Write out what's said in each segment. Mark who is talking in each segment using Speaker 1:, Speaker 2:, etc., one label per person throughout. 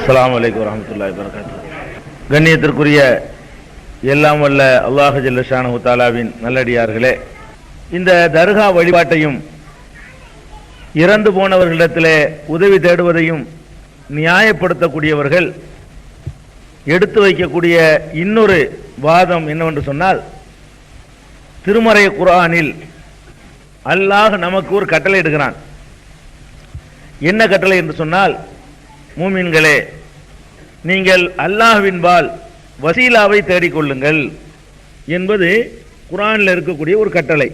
Speaker 1: அஸ்ஸலாமு அலைக்கும் வரஹ்மத்துல்லாஹி வபரகாத்துஹு. கண்ணியத்திற்குரிய எல்லாம் வல்ல அல்லாஹ் ஜல்ல ஷானஹு தஆலாவின் நல்லடியார்களே, இந்த தர்கா வழிபாட்டையும் இறந்து போனவர்களிடத்திலே உதவி தேடுவதையும் நியாயப்படுத்தக்கூடியவர்கள் எடுத்து வைக்கக்கூடிய இன்னொரு வாதம் என்னவென்று சொன்னால், திருமறை குர்ஆனில் அல்லாஹ் நமக்கு ஒரு கட்டளை இடுகிறான். என்ன கட்டளை என்று சொன்னால், மூமின்களே, நீங்கள் அல்லாஹ்வின்பால் வசீலாவை தேடிக்கொள்ளுங்கள் என்பது குர்ஆனில் இருக்கக்கூடிய ஒரு கட்டளை.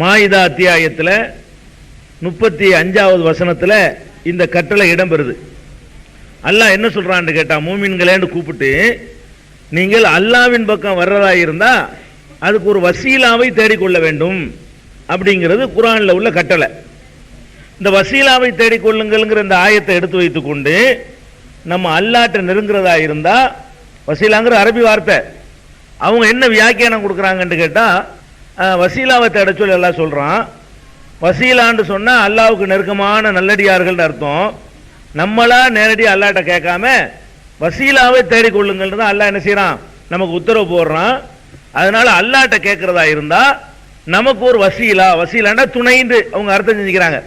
Speaker 1: மாயிதா அத்தியாயத்தில் 35வது வசனத்தில் இந்த கட்டளை இடம்பெறுது. அல்லாஹ் என்ன சொல்றான்னு கேட்டா, மூமின்களேன்னு கூப்பிட்டு நீங்கள் அல்லாஹ்வின் பக்கம் வர்றதா இருந்தா அதுக்கு ஒரு வசீலாவை தேடிக்கொள்ள வேண்டும் அப்படிங்கிறது குர்ஆனில் உள்ள கட்டளை. இந்த வசீலாவை தேடிக்கொள்ளுங்கள்ங்கிற இந்த ஆயத்தை எடுத்து வைத்துக்கொண்டு நம்ம அல்லாட்ட நெருங்குறதா இருந்தா, வசீலாங்கிற அரபி வார்த்தை, அவங்க என்ன வியாக்கியானம் கொடுக்குறாங்கன்னு கேட்டால், வசீலாவை தேட சொல்லி எல்லாம் சொல்கிறான். வசீலான்னு சொன்னால் அல்லாவுக்கு நெருக்கமான நல்லடியார்கள் அர்த்தம். நம்மளா நேரடி அல்லாட்ட கேட்காம வசீலாவை தேடிக்கொள்ளுங்கள் தான் அல்லாஹ் என்ன செய்யறான், நமக்கு உத்தரவு போடுறான். அதனால அல்லாட்ட கேட்கறதா இருந்தா நமக்கு ஒரு வசீலாண்டா துணைன்னு அவங்க அர்த்தம் செஞ்சுக்கிறாங்க.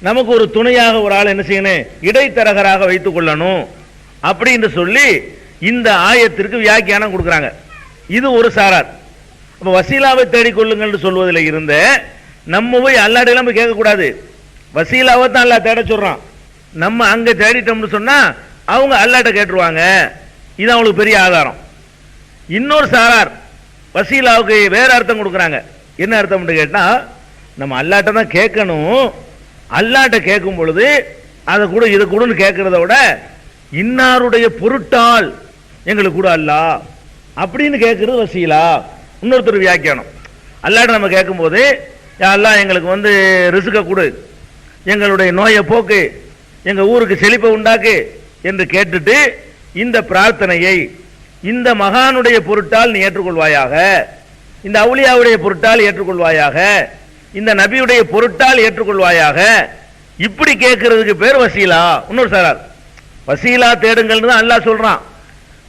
Speaker 1: நமக்கு ஒரு துணையாக ஒரு ஆள் என்ன செய்யணும், இடைத்தரகராக வைத்துக் கொள்ளணும் அப்படின்னு சொல்லி இந்த ஆயத்திற்கு வியாக்கியானம் கொடுக்குறாங்க. இது ஒரு சாரார். அப்ப வசீலாவை தேடிக்கொள்ளுங்கள் சொல்வதில் இருந்த நம்ம போய் அல்லாடையெல்லாம் போய் கேட்கக்கூடாது. வசீலாவை தான் அல்லாஹ் தேட சொல்றான். நம்ம அங்க தேடிட்டோம்னு சொன்னா அவங்க அல்லாட்ட கேட்டுருவாங்க. இது அவங்களுக்கு பெரிய ஆதாரம். இன்னொரு சாரார் வசீலாவுக்கு வேற அர்த்தம் கொடுக்குறாங்க. என்ன அர்த்தம் கேட்டா, நம்ம அல்லாட்ட தான் கேட்கணும். அல்லாட்ட கேட்கும் பொழுது அதை கூட இதை கூட கேட்கறத விட இன்னாருடைய பொருட்டால் எங்களுக்கு கூட அல்லாஹ் அப்படின்னு கேட்கறது வசீலா. இன்னொருத்தர் வியாக்கியானம், அல்லாட்ட நம்ம கேட்கும் போது யா அல்லாஹ் எங்களுக்கு வந்து ரிசுக்க கொடு, எங்களுடைய நோயை போக்கு, எங்க ஊருக்கு செழிப்பை உண்டாக்கு என்று கேட்டுட்டு இந்த பிரார்த்தனையை இந்த மகானுடைய பொருட்டால் நீ ஏற்றுக்கொள்வாயாக, இந்த அவுலியாவுடைய பொருட்டால் ஏற்றுக்கொள்வாயாக, இந்த நபியுடைய பொருட்டால் ஏற்றுக்கொள்வாயாக, இப்படி கேட்கறதுக்கு பேர் வசீலா. இன்னொரு சாரார் வசீலா தேடுங்கள்னு தான் அல்லாஹ் சொல்றான்.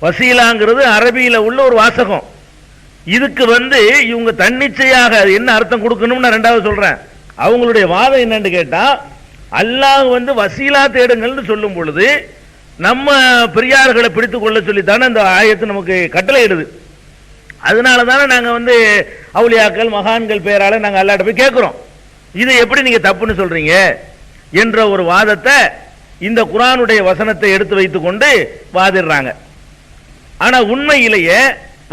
Speaker 1: வசீலாங்கிறது அரபியில உள்ள ஒரு வாசகம். இதுக்கு வந்து இவங்க தன்னிச்சையாக என்ன அர்த்தம் கொடுக்கணும்னு நான் ரெண்டாவது சொல்றேன். அவங்களுடைய வாதம் என்னன்னு கேட்டா, அல்லாஹ் வந்து வசீலா தேடுங்கள்னு சொல்லும் பொழுது நம்ம பெரியார்களை பிடித்துக் கொள்ள சொல்லித்தானே அந்த ஆயத்து நமக்கு கட்டளை இடுது. அதனால தானே நாங்க வந்து அவுலியாக்கள் மகான்கள் பேரால நாங்க அல்லாட்ட போய் கேட்கிறோம். இதை எப்படி நீங்க தப்புன்னு சொல்றீங்க என்ற ஒரு வாதத்தை இந்த குர்ஆனுடைய வசனத்தை எடுத்து வைத்துக் கொண்டு வாதிடுறாங்க. ஆனா உண்மையிலேயே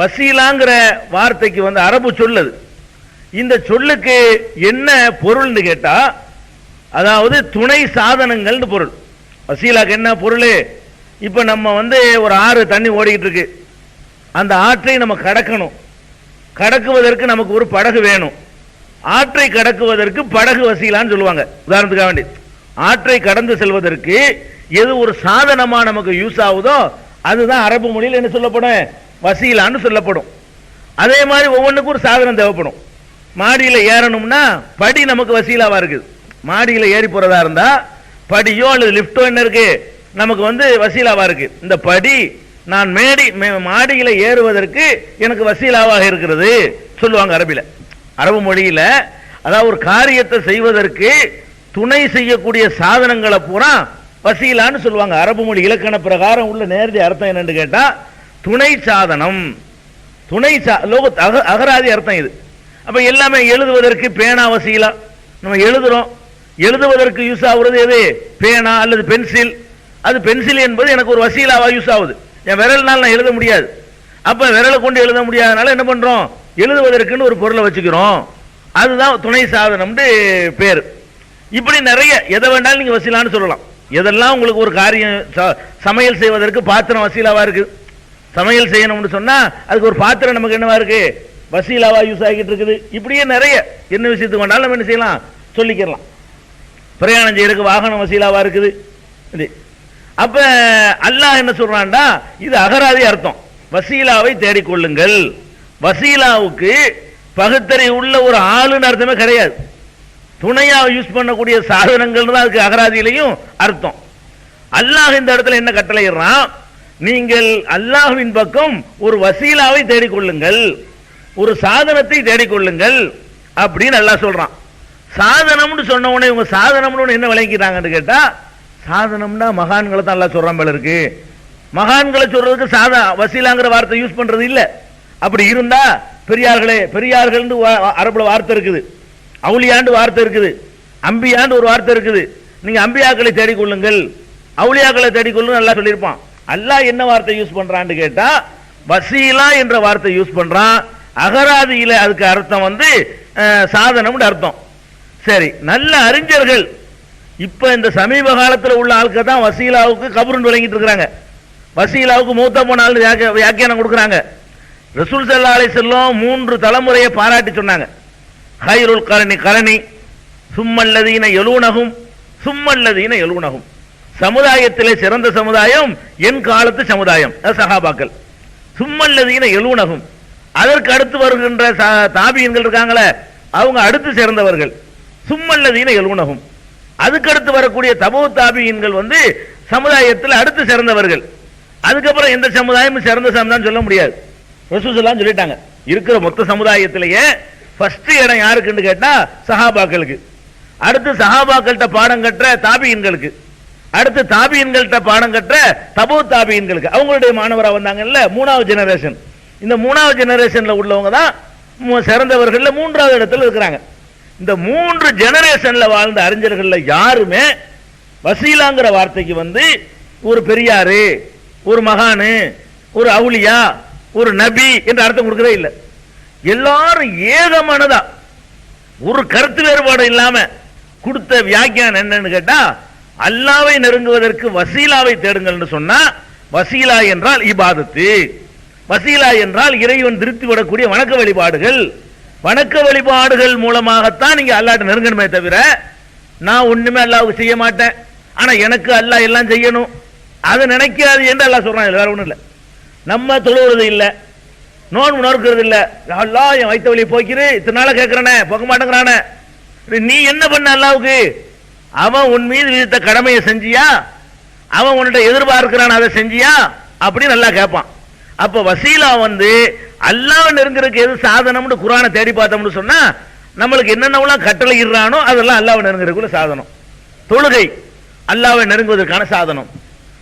Speaker 1: வசீலாங்கிற வார்த்தைக்கு வந்து அரபு சொல்லுது. இந்த சொல்லுக்கு என்ன பொருள்னு கேட்டா, அதாவது துணை சாதனங்கள்னு பொருள். வசீலாக்கு என்ன பொருள்? இப்ப நம்ம வந்து ஒரு ஆறு தண்ணி ஓடிக்கிட்டு இருக்கு, அந்த ஆற்றை நம்ம கடக்கணும். கடக்குவதற்கு நமக்கு ஒரு படகு வேணும். ஆற்றை கடக்குவதற்கு படகு வசீலான்னு சொல்லுவாங்க. உதாரணத்துக்காக வேண்டி ஆற்றை கடந்து செல்வதற்கு எது ஒரு சாதனமா நமக்கு யூஸ் ஆகுதோ அதுதான் அரபு மொழியில் என்ன சொல்லப்படும், வசீலான்னு சொல்லப்படும். அதே மாதிரி ஒவ்வொன்றுக்கும் ஒரு சாதனம் தேவைப்படும். மாடியில் ஏறணும்னா படி நமக்கு வசீலாவா இருக்குது. மாடியில் ஏறி போறதா இருந்தா படியோ அல்லது லிப்டோ என்ன இருக்கு நமக்கு வந்து வசீலாவா இருக்கு. இந்த படி நான் மாடியில ஏறுவதற்கு எனக்கு வசீலாவாக இருக்கிறது சொல்லுவாங்க அரபில. அரபு மொழியில அதாவது ஒரு காரியத்தை செய்வதற்கு துணை செய்யக்கூடிய சாதனங்களை பூரா வசீலான்னு சொல்லுவாங்க. அரபு மொழி இலக்கண பிரகாரம் உள்ள நேரடி அர்த்தம் என்னன்னு கேட்டா, துணை சாதனம், அகராதி அர்த்தம் இது. அப்ப எல்லாமே எழுதுவதற்கு பேனா வசீலா, நம்ம எழுதுறோம், எழுதுவதற்கு யூஸ் ஆகுறது எது, பேனா அல்லது பென்சில். அது பென்சில் என்பது எனக்கு ஒரு வசீலாவா யூஸ் ஆகுது. என் விரல்னால நான் எழுத முடியாது. அப்ப விரலை கொண்டு எழுத முடியாதனால என்ன பண்றோம், எழுதுவதற்குன்னு ஒரு பொருளை வச்சுக்கிறோம். அதுதான் துணை சாதனம்னு பேர். இப்படி நிறைய எதை வேண்டாலும் நீங்க வசீலான்னு சொல்லலாம். எதெல்லாம் உங்களுக்கு ஒரு காரியம், சமையல் செய்வதற்கு பாத்திரம் வசீலாவா இருக்கு. சமையல் செய்யணும்னு சொன்னா அதுக்கு ஒரு பாத்திரம் நமக்கு என்னவா இருக்கு, வசீலாவா யூஸ் ஆகிட்டு இருக்குது. இப்படியே நிறைய என்ன விஷயத்துக்கு வேண்டாலும் நம்ம என்ன செய்யலாம், சொல்லிக்கலாம். பிரயாணம் செய்யறதுக்கு வாகனம் வசீலாவா இருக்குது. அப்ப அல்லாஹ் என்ன சொல்றான்டா, இது அகராதி அர்த்தம். வசீலாவை தேடிக்கொள்ளுங்கள். வசீலாவுக்கு பகுத்தறி உள்ள ஒரு ஆளுன்னு அர்த்தமே கிடையாது. துணையா யூஸ் பண்ணக்கூடிய சாதனங்கள் தான் அதுக்கு அகராதியிலையும் அர்த்தம். அல்லாஹ் இந்த இடத்துல என்ன கட்டளையிடுறான்? நீங்கள் அல்லாஹ்வின் பக்கம் ஒரு வசீலாவை தேடிக்கொள்ளுங்கள், ஒரு சாதனத்தை தேடிக்கொள்ளுங்கள் அப்படின்னு அல்லாஹ் சொல்றான். சாதனம்னு சொன்ன உடனே இவங்க சாதனம்னு என்ன விளங்கிட்டாங்கன்னு கேட்டா, சாதனம்னா மகான்களை தான் அல்லாஹ் சொல்றான் போல இருக்கு. மகான்களை சொல்றதுக்கு வசீலாங்கிற வார்த்தை யூஸ் பண்றது இல்ல. அப்படி இருந்தா பெரியார்களே, பெரியார்கள் அரபுல வார்த்தை இருக்குது, அவுலியாண்டு வார்த்தை இருக்குது, அம்பியாண்டு ஒரு வார்த்தை இருக்குது. நீங்க அம்பியாக்களை தேடிக்கொள்ளுங்கள், அவுலியாக்களை தேடிக்கொள்ளுங்க நல்லா சொல்லியிருப்பான். அல்லாஹ் என்ன வார்த்தை யூஸ் பண்றான்னு கேட்டா வசீலா என்ற வார்த்தை யூஸ் பண்றான். அகராதியில அதுக்கு அர்த்தம் சாதனம்னு அர்த்தம். சரி, நல்ல அறிஞர்கள் இப்ப இந்த சமீப காலத்தில் உள்ள ஆட்கள் தான் வசீலாவுக்கு கபருன்னு விளங்கிட்டு இருக்கிறாங்க. வசீலாவுக்கு மூத்த போனால் வியாக்கியானம் கொடுக்குறாங்க. ரசூல் ஸல்லல்லாஹு அலைஹி வஸல்லம் 3 தலைமுறையை பாராட்டி சொன்னாங்க. ஹைருல் கரணி கரணி, சும்மல்லதீன யலூனஹும், சும்மல்லதீன யலூனஹும். சமுதாயத்திலே சிறந்த சமுதாயம் என் காலத்து சமுதாயம், சஹாபாக்கள். சும்மல்லதீன யலூனஹும், அதற்கு அடுத்து வருகின்ற தாபியன்கள் இருக்காங்களே அவங்க அடுத்து சேர்ந்தவர்கள். சும்மல்லதீன யலூனஹும், அதுக்கு அடுத்து வரக்கூடிய தபூ தாபியன்கள் சமுதாயத்தில் அடுத்து சேர்ந்தவர்கள். அதுக்கப்புறம் எந்த சமுதாயமும் சிறந்த சமுதாயம் சொல்ல முடியாது. ரசூல் ஸல்லல்லாஹு சொல்லிட்டாங்க. இருக்கிற மொத்த சமுதாயத்திலேயே ஃபர்ஸ்ட் இடம் யாருக்குன்னு கேட்டா சஹாபாக்களுக்கு, அடுத்து சஹாபாக்கள்கிட்ட பாடம் கற்ற தாபியன்களுக்கு, அடுத்து தாபியன்கள்கிட்ட பாடம் கற்ற தபூ தாபியன்களுக்கு. அவங்களுடைய மாணவரா வந்தாங்கல்ல 3வது ஜெனரேஷன். இந்த 3வது ஜெனரேஷன்ல உள்ளவங்க தான் சிறந்தவர்கள் 3வது இடத்துல இருக்கிறாங்க. இந்த 3 ஜெனரேஷன்ல வாழ்ந்த அறிஞர்கள்ல யாருமே வசீலாங்கிற வார்த்தைக்கு ஒரு பெரியாரு, ஒரு மகானு, ஒரு அவுலியா, ஒரு நபி என்ற அர்த்தம் கொடுக்கவே இல்லை. எல்லாரும் ஏகமானதா ஒரு கருத்து வேறுபாடு இல்லாம கொடுத்த வியாக்கியானம் என்னன்னு கேட்டா, அல்லாவை நெருங்குவதற்கு வசீலாவை தேடுங்கள் சொன்னா, வசீலா என்றால் இபாதத்து, வசீலா என்றால் இறைவன் திருப்தி விடக்கூடிய வணக்க வழிபாடுகள். வணக்க வழிபாடுகள் மூலமாகத்தான் நீங்க அல்லாஹ்ட்ட நெருங்கணுமே தவிர, நான் ஒண்ணுமே அல்லாஹ்வுக்கு செய்ய மாட்டேன் ஆனா எனக்கு அல்லாஹ் எல்லாம் செய்யணும் அது நினைக்காது என்று அல்லாஹ் சொல்றான். வேற ஒண்ணும் இல்லை. நம்ம தொழுவது இல்லை, நோன்பு நோக்கிறது இல்லை. அல்லாஹ் என் வைத்த வழி போய்க்கிறேன், இத்தனை நாள கேட்கிறேனே போக மாட்டேங்கிறானே, நீ என்ன பண்ண அல்லாஹ்வுக்கு? அவன் உன் மீது விதித்த கடமையை செஞ்சியா? அவன் உன்கிட்ட எதிர்பார்க்கிறான் அதை செஞ்சியா அப்படின்னு நல்லா கேட்பான். அப்ப வசீலா அல்லாஹ் நெருங்குறதுக்கு எது சாதனம்னு குர்ஆனை தேடி பார்த்தோம்னு சொன்னா, நம்மளுக்கு என்னென்னலாம் கட்டளை இடுறானோ அதெல்லாம் அல்லாஹ் நெருங்குறதுக்குள்ள சாதனம். தொழுகை அல்லாஹ்வை நெருங்குவதற்கான சாதனம்.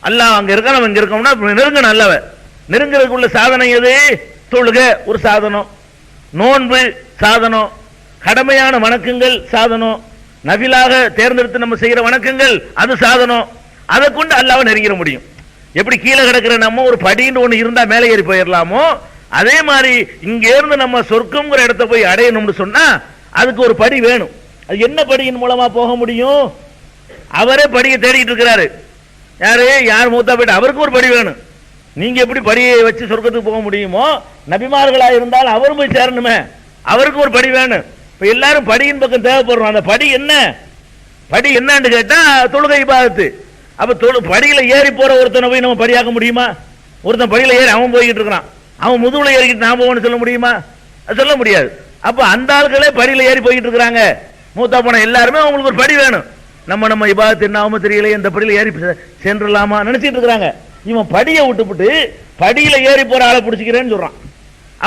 Speaker 1: அல்லாஹ் அங்க இருக்க நம்ம இங்க இருக்கோம்னா நெருங்கணும். அல்லாஹ்வை நெருங்குறதுக்குள்ள சாதனம் எது? தொழுகை ஒரு சாதனம், நோன்பு சாதனம், கடமையான வணக்கங்கள் சாதனம், நபிலாக தேர்ந்தெடுத்து நம்ம செய்யற வணக்கங்கள் அது சாதனம். அதை கொண்டு அல்லாஹ்வை நெருங்கிட முடியும். எப்படி கீழே கிடக்கிற நம்ம ஒரு படின்னு ஒண்ணு இருந்தா மேலே ஏறி போயிடலாமோ, அதே மாதிரி இங்க இருந்து நம்ம சொர்க்கம்ங்கிற இடத்தை போய் அடையணும்னு சொன்னா அதுக்கு ஒரு படி வேணும். அது என்ன படியின் மூலமா போக முடியும்? அவரே படியை தேடிட்டு இருக்கிறாரு. யார் மூத்தா போயிட்டு அவருக்கு ஒரு படி வேணும். நீங்க எப்படி படியை வச்சு சொர்க்கத்துக்கு போக முடியுமோ, நபிமார்களா இருந்தால் அவரும் போய் சேரணுமே, அவருக்கு ஒரு படி வேணும். இப்ப எல்லாரும் படியின் பக்கம் தேவைப்படுறோம். அந்த படி என்ன? படி என்னன்னு கேட்டா தொழுகை இபாதத்து. அப்ப படியில ஏறி போற ஒருத்தனை போய் நம்ம படியாக்க முடியுமா? ஒருத்தன் படியில ஏறி அவன் போய்கிட்டு இருக்கிறான், அவன் முதுகுல ஏறிக்கிட்டு நான் போவேன்னு சொல்ல முடியுமா? சொல்ல முடியாது. அப்ப அந்த ஆள்களே படியில ஏறி போய்கிட்டு இருக்கிறாங்க. மூத்தா போன எல்லாருமே அவங்களுக்கு ஒரு படி வேணும். நம்ம இபாதத்து என்ன ஆகும் தெரியல, இந்த படியில ஏறி சென்றுலாமா நினைச்சிட்டு இருக்கிறாங்க. இவன் படியை விட்டுவிட்டு படியில ஏறி போற ஆளை பிடிச்சிக்கிறேன்னு சொல்றான்.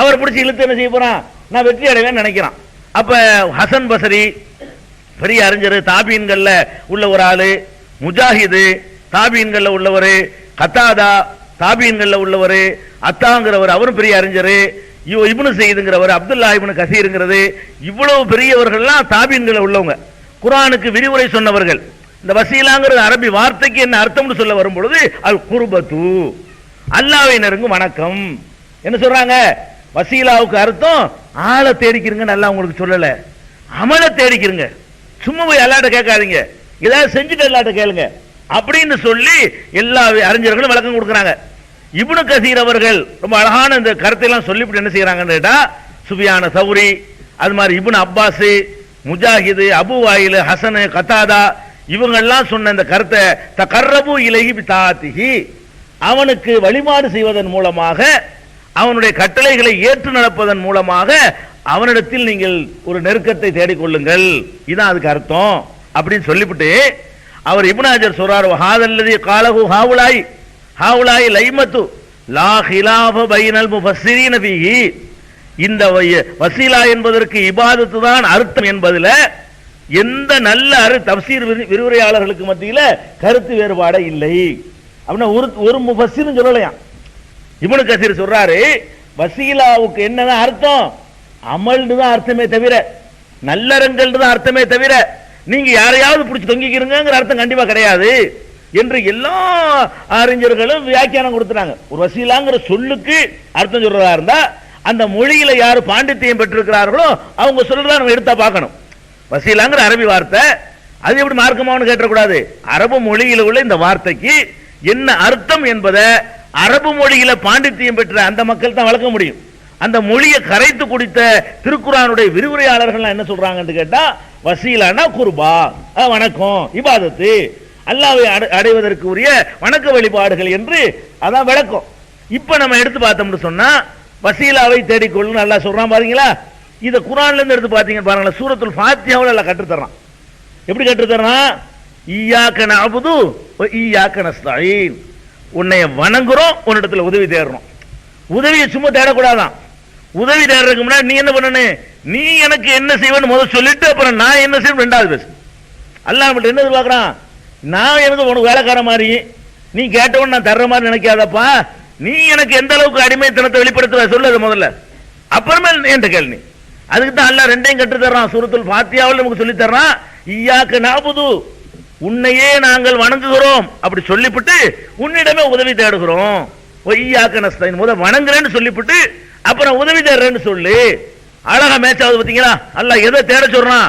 Speaker 1: அவர் பிடிச்சி இழுத்து என்ன செய்ய போறான்? நான் வெற்றி அடைவேன்னு நினைக்கிறான். அப்ப ஹசன் பசரி பெரிய அறிஞர், தாபீன்கள்ல உள்ள ஒரு ஆளு, முஜாஹிது தாபீன்கள்ல உள்ளவர், கத்தாதா தாபீன்கள்ல உள்ளவர், அத்தாங்கிறவர் அவரும் பெரிய அறிஞர், இப்னு சயீதுங்கிறவர், அப்துல்லா இப்னு கசீருங்கிறது, இவ்வளவு பெரியவர்கள்லாம் தாபீன்கள்ல உள்ளவங்க. குர்ஆனுக்கு விரிவுரை சொன்னவர்கள். இந்த வசீலாங்கிறது அரபி வார்த்தைக்கு என்ன அர்த்தம்னு சொல்ல வரும் பொழுது அல் குர்பத்து, அல்லாஹ்வை நெருங்கும் வணக்கம். என்ன சொல்றாங்க? வசீலாவுக்கு அர்த்தம் ஆளை தேடிக்கிறீங்க. நல்லா உங்களுக்கு சொல்லல, அமலை தேடிக்கிறீங்க. சும்மா போய் அல்லாட்ட கேட்காதீங்க, ஏதாவது செஞ்சுட்டு அல்லாட்ட கேளுங்க அப்படின்னு சொல்லி எல்லா அறிஞர்களும் விளக்கம் கொடுக்குறாங்க. இப்னு கசீர் அவர்கள் ரொம்ப அழகான இந்த கருத்தை எல்லாம் சொல்லிவிட்டு என்ன செய்யறாங்கன்னு கேட்டா, சுஃபியான சௌரி, அது மாதிரி இப்னு அப்பாஸ், முஜாஹிது, அபு வாயில், ஹசன், கத்தாதா இவங்கெல்லாம் சொன்ன இந்த கருத்தை தகர்ரபு இலைஹி பிதாத்திஹி, அவனுக்கு வழிபாடு செய்வதன் மூலமாக, அவனுடைய கட்டளைகளை ஏற்று நடப்பதன் மூலமாக அவனிடத்தில் நீங்கள் ஒரு நெருக்கத்தை தேடிக்கொள்ளுங்கள், இதான் அதுக்கு அர்த்தம் அப்படின்னு சொல்லிவிட்டு, அவர் இப்னு ஹஜர் சொல்றார், ஹாதல்லதி காலஹு ஹாவுலாய் லைமத்து லா ஹிலாஃப பைனல் முஃபஸ்ஸிரீன ஃபீஹி. இந்த வசீலா என்பதற்கு இபாதத்து தான் அர்த்தம் என்பதில் எந்த நல்ல தஃசீர் விரிவுரையாளர்களுக்கு மத்தியில் கருத்து வேறுபாடு இல்லை. அப்படின்னா ஒரு முஃபஸ்ஸிர்னு சொல்லலையாம். இப்னு கஸீர் சொல்றாரு, வசீலாவுக்கு என்னதான் அர்த்தம்? அமல்னு தான் அர்த்தமே தவிர, நல்லறங்கள் தான் அர்த்தமே தவிர, நீங்க யாரையாவது பிடிச்சி தொங்கிக்கிறங்கிற அர்த்தம் கண்டிப்பா கிடையாது என்று எல்லா அறிஞர்களும் வியாக்கியானம் கொடுத்துறாங்க. ஒரு வசீலாங்கிற சொல்லுக்கு அர்த்தம் சொல்றதா இருந்தா அந்த மொழியில யாரு பாண்டித்தியம் பெற்றிருக்கிறார்களோ அவங்க சொல்றதா நம்ம எடுத்தா பார்க்கணும். வசீலாங்கிற அரபி வார்த்தை, அது எப்படி மார்க்கமானு கேட்டக்கூடாது. அரபு மொழியில உள்ள இந்த வார்த்தைக்கு என்ன அர்த்தம் என்பதை அரபு மொழியில பாண்டித்தியம் பெற்ற அந்த மக்கள் தான் வளர்க்க முடியும். அந்த மொழியை கரைத்து குடித்த திருக்குர்ஆனுடைய விரிவுரையாளர்கள் என்ன சொல்றாங்கன்னு கேட்டா, வசீலானா குர்பா, வணக்கம், இபாதத்து, அல்லாஹ்வை அடைவதற்கு உரிய வணக்க வழிபாடுகள் என்று அதான் விளக்கம். இப்ப நம்ம எடுத்து பார்த்தோம்னு சொன்னா வசீலாவை தேடிக்கொள்ளும் அல்லாஹ் சொல்றான் பாத்தீங்களா. இத குர்ஆன்ல இருந்து எடுத்து பாத்தீங்க பாருங்களேன், சூரத்துல் ஃபாத்திஹாவுல அல்லாஹ் கற்று தர்றான். எப்படி கற்று தர்றான்? ஈயாக்க நஅபுது வ ஈயாக்க நஸ்தஈன். உன்னை வணங்குறோம், உன்னிடத்துல உதவி தேடுறோம். உதவியை சும்மா தேடக்கூடாதான். உதவி தேடுறதுக்கு முன்னாடி நீ என்ன பண்ணணும்? நீ எனக்கு என்ன செய்வேன்னு முதல் சொல்லிட்டு அப்புறம் நான் என்ன செய்வேன் ரெண்டாவது பேசு. அல்லாஹ் நம்மள்ட்ட என்ன எதிர்பார்க்கறான்? நான் எனக்கு உனக்கு வேலைக்கார மாதிரி, நீ கேட்டவன் நான் தர்ற மாதிரி நினைக்காதப்பா. நீ எனக்கு எந்த அளவுக்கு அடிமைத்தனத்தை வெளிப்படுத்துவ சொல்லுது முதல்ல, அப்புறமே என்கிட்ட கேள்வி. அதுக்கு தான் அல்லாஹ் ரெண்டையும் கற்று தர்றான். சூரத்துல் ஃபாத்திஹாவில் நமக்கு சொல்லி தர்றான், ஈயாக்க நஅபுது, உன்னையே நாங்கள் வணங்குகிறோம் அப்படி சொல்லிவிட்டு உன்னிடமே உதவி தேடுகிறோம். ஈயாக்க நஸ்தஈன், முதல் வணங்குறேன்னு சொல்லிவிட்டு அப்புறம் உதவி தேடுறேன்னு சொல்லு. அழகா மேட்ச் ஆகுது பாத்தீங்களா? அல்லாஹ் எதை தேட சொல்றான்?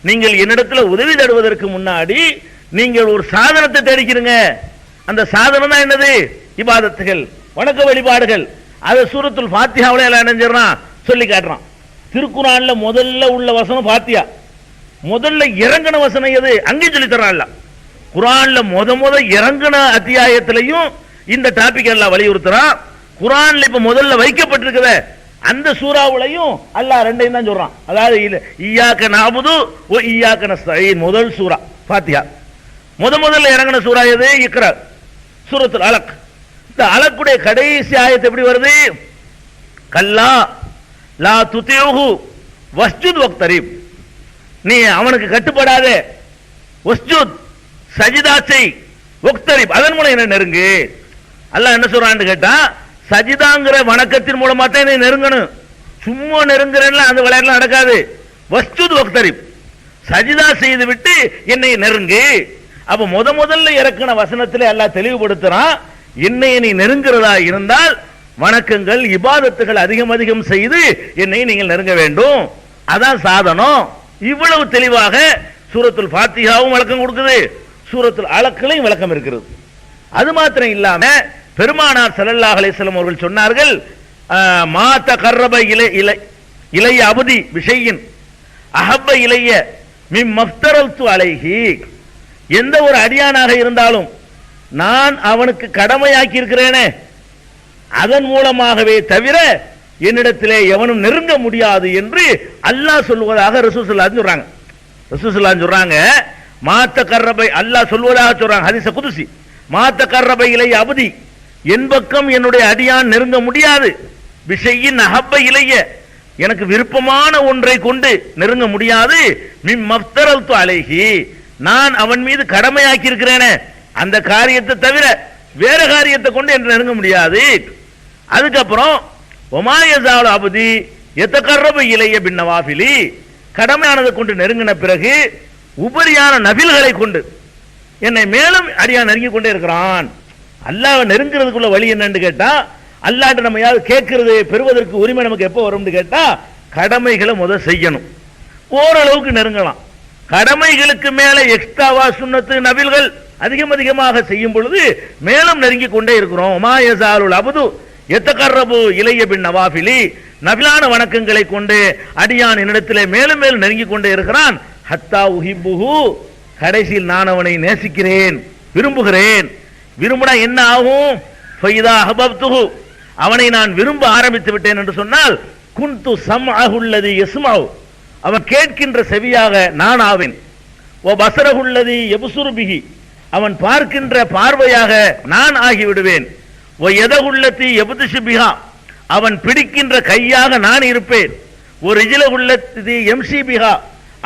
Speaker 1: நீங்கள் என்னிடத்துல உதவி தேடுவதற்கு முன்னாடி நீங்கள் ஒரு சாதனத்தை தேடிக்கிறீங்க. அந்த சாதனம் தான் என்னது? இபாதத்துகள், வணக்க வழிபாடுகள். அதை சூரத்துல் ஃபாத்திஹாவுல எல்லாம் நினைஞ்சிடறான், சொல்லி காட்டுறான். திருக்குர்ஆன்ல முதல்ல உள்ள வசனம் ஃபாத்திஹா, முதல்ல இறங்கின வசனம் எது? அங்கேயும் சொல்லி தர்றான். குர்ஆன்ல முத இறங்கின அத்தியாயத்திலையும் இந்த டாபிக் எல்லாம் வலியுறுத்துறான். குர்ஆன்ல இப்ப முதல்ல வைக்கப்பட்டிருக்குத அந்த சூறாவுலையும் அல்லாஹ் ரெண்டையும் தான் சொல்றான். அதாவது ஈயாக்க நஅபுது வ ஈயாக்க நஸ்தஈன் முதல் சூரா ஃபாத்திஹா. முதல்ல இறங்கின சூரா எது? இக்ரா, சூரத்துல் அலக். இந்த அலக்குடைய கடைசி ஆயத்து எப்படி வருது? கல்லா லா துதிஉஹு வஸ்ஜுத் வக்தரிப், நீ அவனுக்கு கட்டுப்படாதே, வஸ்ஜுத் சஜிதா செய், வக்தரிப் அதன் மூலம் என்ன நெருங்கு. அல்லாஹ் என்ன சொல்றான்னு கேட்டா, சஜிதாங்கிற வணக்கத்தின் மூலமா தான் நீ நெருங்கணும். சும்மா நெருங்குறேன்ல அந்த விளையாட்டுலாம் நடக்காது. வஸ்ஜுத் வக்தரிப், சஜிதா செய்து விட்டு என்னை நெருங்கு. அப்ப முதல்ல இறக்கின வசனத்திலே அல்லாஹ் தெளிவுபடுத்துறான், என்னை நீ நெருங்குறதா இருந்தால் வணக்கங்கள் இபாதத்துகள் அதிகம் செய்து என்னை நீங்கள் நெருங்க வேண்டும், அதான் சாதனம். இவ்வளவு தெளிவாக சூரத்துல் ஃபாத்திஹாவும் விளக்கம் கொடுக்குது, சூரத்துல் அலக்லையும் விளக்கம் இருக்கிறது. அது மாத்திரம் இல்லாம பெருமானார் ஸல்லல்லாஹு அலைஹி வஸல்லம் அவர்கள் சொன்னார்கள், மா தகர்ரப இலைய அபதி பிஷையின் அஹப்ப இலைய மிம் மஃப்தரல்து அலைஹி. எந்த ஒரு அடியானாக இருந்தாலும் நான் அவனுக்கு கடமையாக்கி இருக்கிறேனே அதன் மூலமாகவே தவிர என்னிடத்திலே எவனும் நெருங்க முடியாது என்று அல்லாஹ் சொல்வதாக ரசூலுல்லாஹி சொல்றாங்க. ரசூலுல்லாஹி சொல்றாங்க, மாத்த கர்ரபை அல்லாஹ் சொல்வதாக சொல்றாங்க, ஹதீஸ் குதுசி. மாத்த கர்ரபை இலைய அபதி, என் பக்கம் என்னுடைய அடியான் நெருங்க முடியாது, பிஷையின் அஹப்ப இலைய எனக்கு விருப்பமான ஒன்றை கொண்டு நெருங்க முடியாது, மிம் மஃப்தரல்து அலைஹி நான் அவன் மீது கடமையாக்கி இருக்கிறேனே அந்த காரியத்தை தவிர வேற காரியத்தை கொண்டு என்று நெருங்க முடியாது. அதுக்கப்புறம் ஒமாயசால் அபதி எத்தகர்ரபு இலைய பின்னவாஃபிலி, கடமையானதை கொண்டு நெருங்கின பிறகு உபரியான நபில்களை கொண்டு என்னை மேலும் அடியான் நெருங்கி கொண்டே இருக்கிறான். அல்லாஹ் நெருங்கிறதுக்குள்ள வழி என்னன்னு கேட்டா, அல்லாஹ்ட்ட நம்ம யாரு கேட்கறது பெறுவதற்கு உரிமை நமக்கு எப்போ வரும்னு கேட்டா, கடமைகளை முதல் செய்யணும், ஓரளவுக்கு நெருங்கலாம். கடமைகளுக்கு மேல எக்ஸ்ட்ராவா சுன்னத்து நபில்கள் அதிகமாக செய்யும் பொழுது மேலும் நெருங்கி கொண்டே இருக்கிறோம். மாயசாலுல் அபது எத்தகர்ரபு இலைய பின் நவாஃபிலி, நபிலான வணக்கங்களை கொண்டு அடியான் என்னிடத்திலே மேலும் மேலும் நெருங்கி கொண்டே இருக்கிறான். ஹத்தா உஹிப்புஹு, கடைசியில் நான் அவனை நேசிக்கிறேன், விரும்புகிறேன். விரும்பினா என்ன ஆகும்? ஃபைதா அஹ்பப்துஹு, அவனை நான் விரும்ப ஆரம்பித்து விட்டேன் என்று சொன்னால், குன்து சம்அஹுல்லதி யஸ்மஉ, அவன் கேட்கின்ற செவியாக நான் ஆவேன். ஓ பஸரஹுல்லதி யப்சுரு பிஹி, அவன் பார்க்கின்ற பார்வையாக நான் ஆகிவிடுவேன். எதகுள்ளத்தி எபுதிஷு பிஹா, அவன் பிடிக்கின்ற கையாக நான் இருப்பேன். ஒரு இஜில உள்ளத்தி எம்சி பிஹா,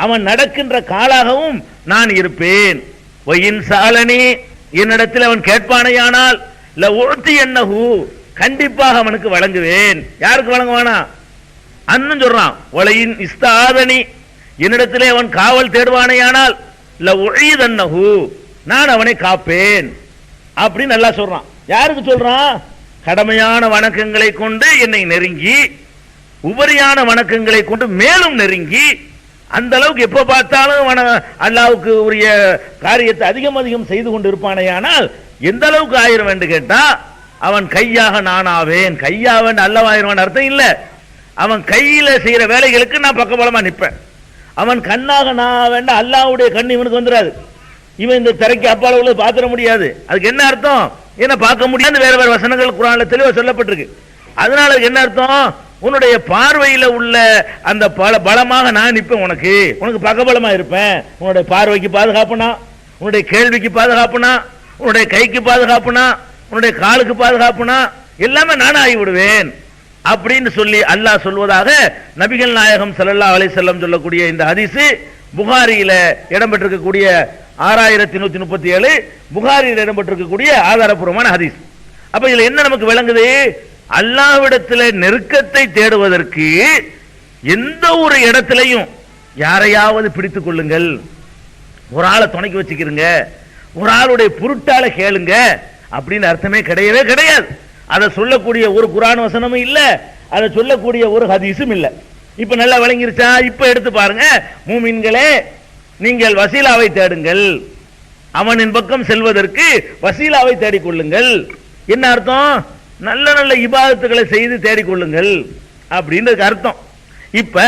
Speaker 1: அவன் நடக்கின்ற காலாகவும் நான் இருப்பேன். ஒயின் சாலனி, என்னிடத்தில் அவன் கேட்பானையானால் ல உழ்த்தி என்னஹு, கண்டிப்பாக அவனுக்கு வழங்குவேன். யாருக்கு வழங்குவானா? அன்னு சொல்றான். ஒலையின் இஸ்தாதனி, என்னிடத்திலே அவன் காவல் தேடுவானையானால் ல உழிதன்னஹு, நான் அவனை காப்பேன் அப்படின்னு நல்லா சொல்றான். யாருக்கு சொல்றான்? கடமையான வணக்கங்களை கொண்டு என்னை நெருங்கி, உபரியான வணக்கங்களை கொண்டு மேலும் நெருங்கி, அந்த அளவுக்கு எப்ப பார்த்தாலும் அல்லாவுக்கு உரிய காரியத்தை அதிகம் அதிகம் செய்து கொண்டு இருப்பானேயானால் எந்த அளவுக்கு ஆயிரம் என்று கேட்டா, அவன் கையாக நான் ஆவேன். கையாவன் அல்லவாயிருவான் அர்த்தம் இல்ல. அவன் கையில செய்யற வேலைகளுக்கு நான் பக்கபலமா நிற்பேன். அவன் கண்ணாக நான் வேண்டாம், அல்லாவுடைய கண் இவனுக்கு வந்துடாது. இவன் இந்த திரைக்கு அப்பால உள்ள பாத்திர முடியாது. அதுக்கு என்ன அர்த்தம்? என்ன பார்க்க முடியாது. வேற வேற வசனங்கள் குர்ஆன்ல தெளிவா சொல்லப்பட்டிருக்கு. அதனால என்ன அர்த்தம்? உன்னுடைய பார்வையில உள்ள அந்த பலமாக நான் நிற்பேன். உனக்கு பக்கபலமா இருப்பேன். உன்னுடைய பார்வைக்கு பாதுகாப்புனா, உன்னுடைய கேள்விக்கு பாதுகாப்புனா, உன்னுடைய கைக்கு பாதுகாப்புனா, உன்னுடைய காலுக்கு பாதுகாப்புனா, எல்லாமே நான் ஆகிவிடுவேன் அப்படின்னு சொல்லி அல்லாஹ் சொல்வதாக நபிகள் நாயகம் ஸல்லல்லாஹு அலைஹி வஸல்லம் சொல்லக்கூடிய இந்த ஹதீஸ் புகாரியில இடம்பெற்றிருக்கக்கூடிய 6137 புகாரியில் இடம்பெற்றிருக்கக்கூடிய ஆதாரபூர்வமான ஹதீஸ். அப்ப இதுல என்ன நமக்கு விளங்குது? அல்லாஹ்விடத்தில் நெருக்கத்தை தேடுவதற்கு எந்த ஒரு இடத்திலையும் யாரையாவது பிடித்துக் கொள்ளுங்கள், ஒரு ஆளை துணைக்கு வச்சுக்கிறீங்க, ஒரு ஆளுடைய பொருட்டால கேளுங்க அப்படின்னு அர்த்தமே கிடையவே கிடையாது. அதை சொல்லக்கூடிய ஒரு குர்ஆன் வசனமும் இல்ல, அதை சொல்லக்கூடிய ஒரு ஹதீஸும் இல்ல. இப்ப நல்லா விளங்கிருச்சா? இப்ப எடுத்து பாருங்க. மூமின்களே, நீங்கள் வசீலாவை தேடுங்கள், அவனின் பக்கம் செல்வதற்கு வசீலாவை தேடிக்கொள்ளுங்கள். என்ன அர்த்தம்? நல்ல நல்ல இபாதத்துகளை செய்து தேடிக்கொள்ளுங்கள் அப்படின்றது அர்த்தம். இப்ப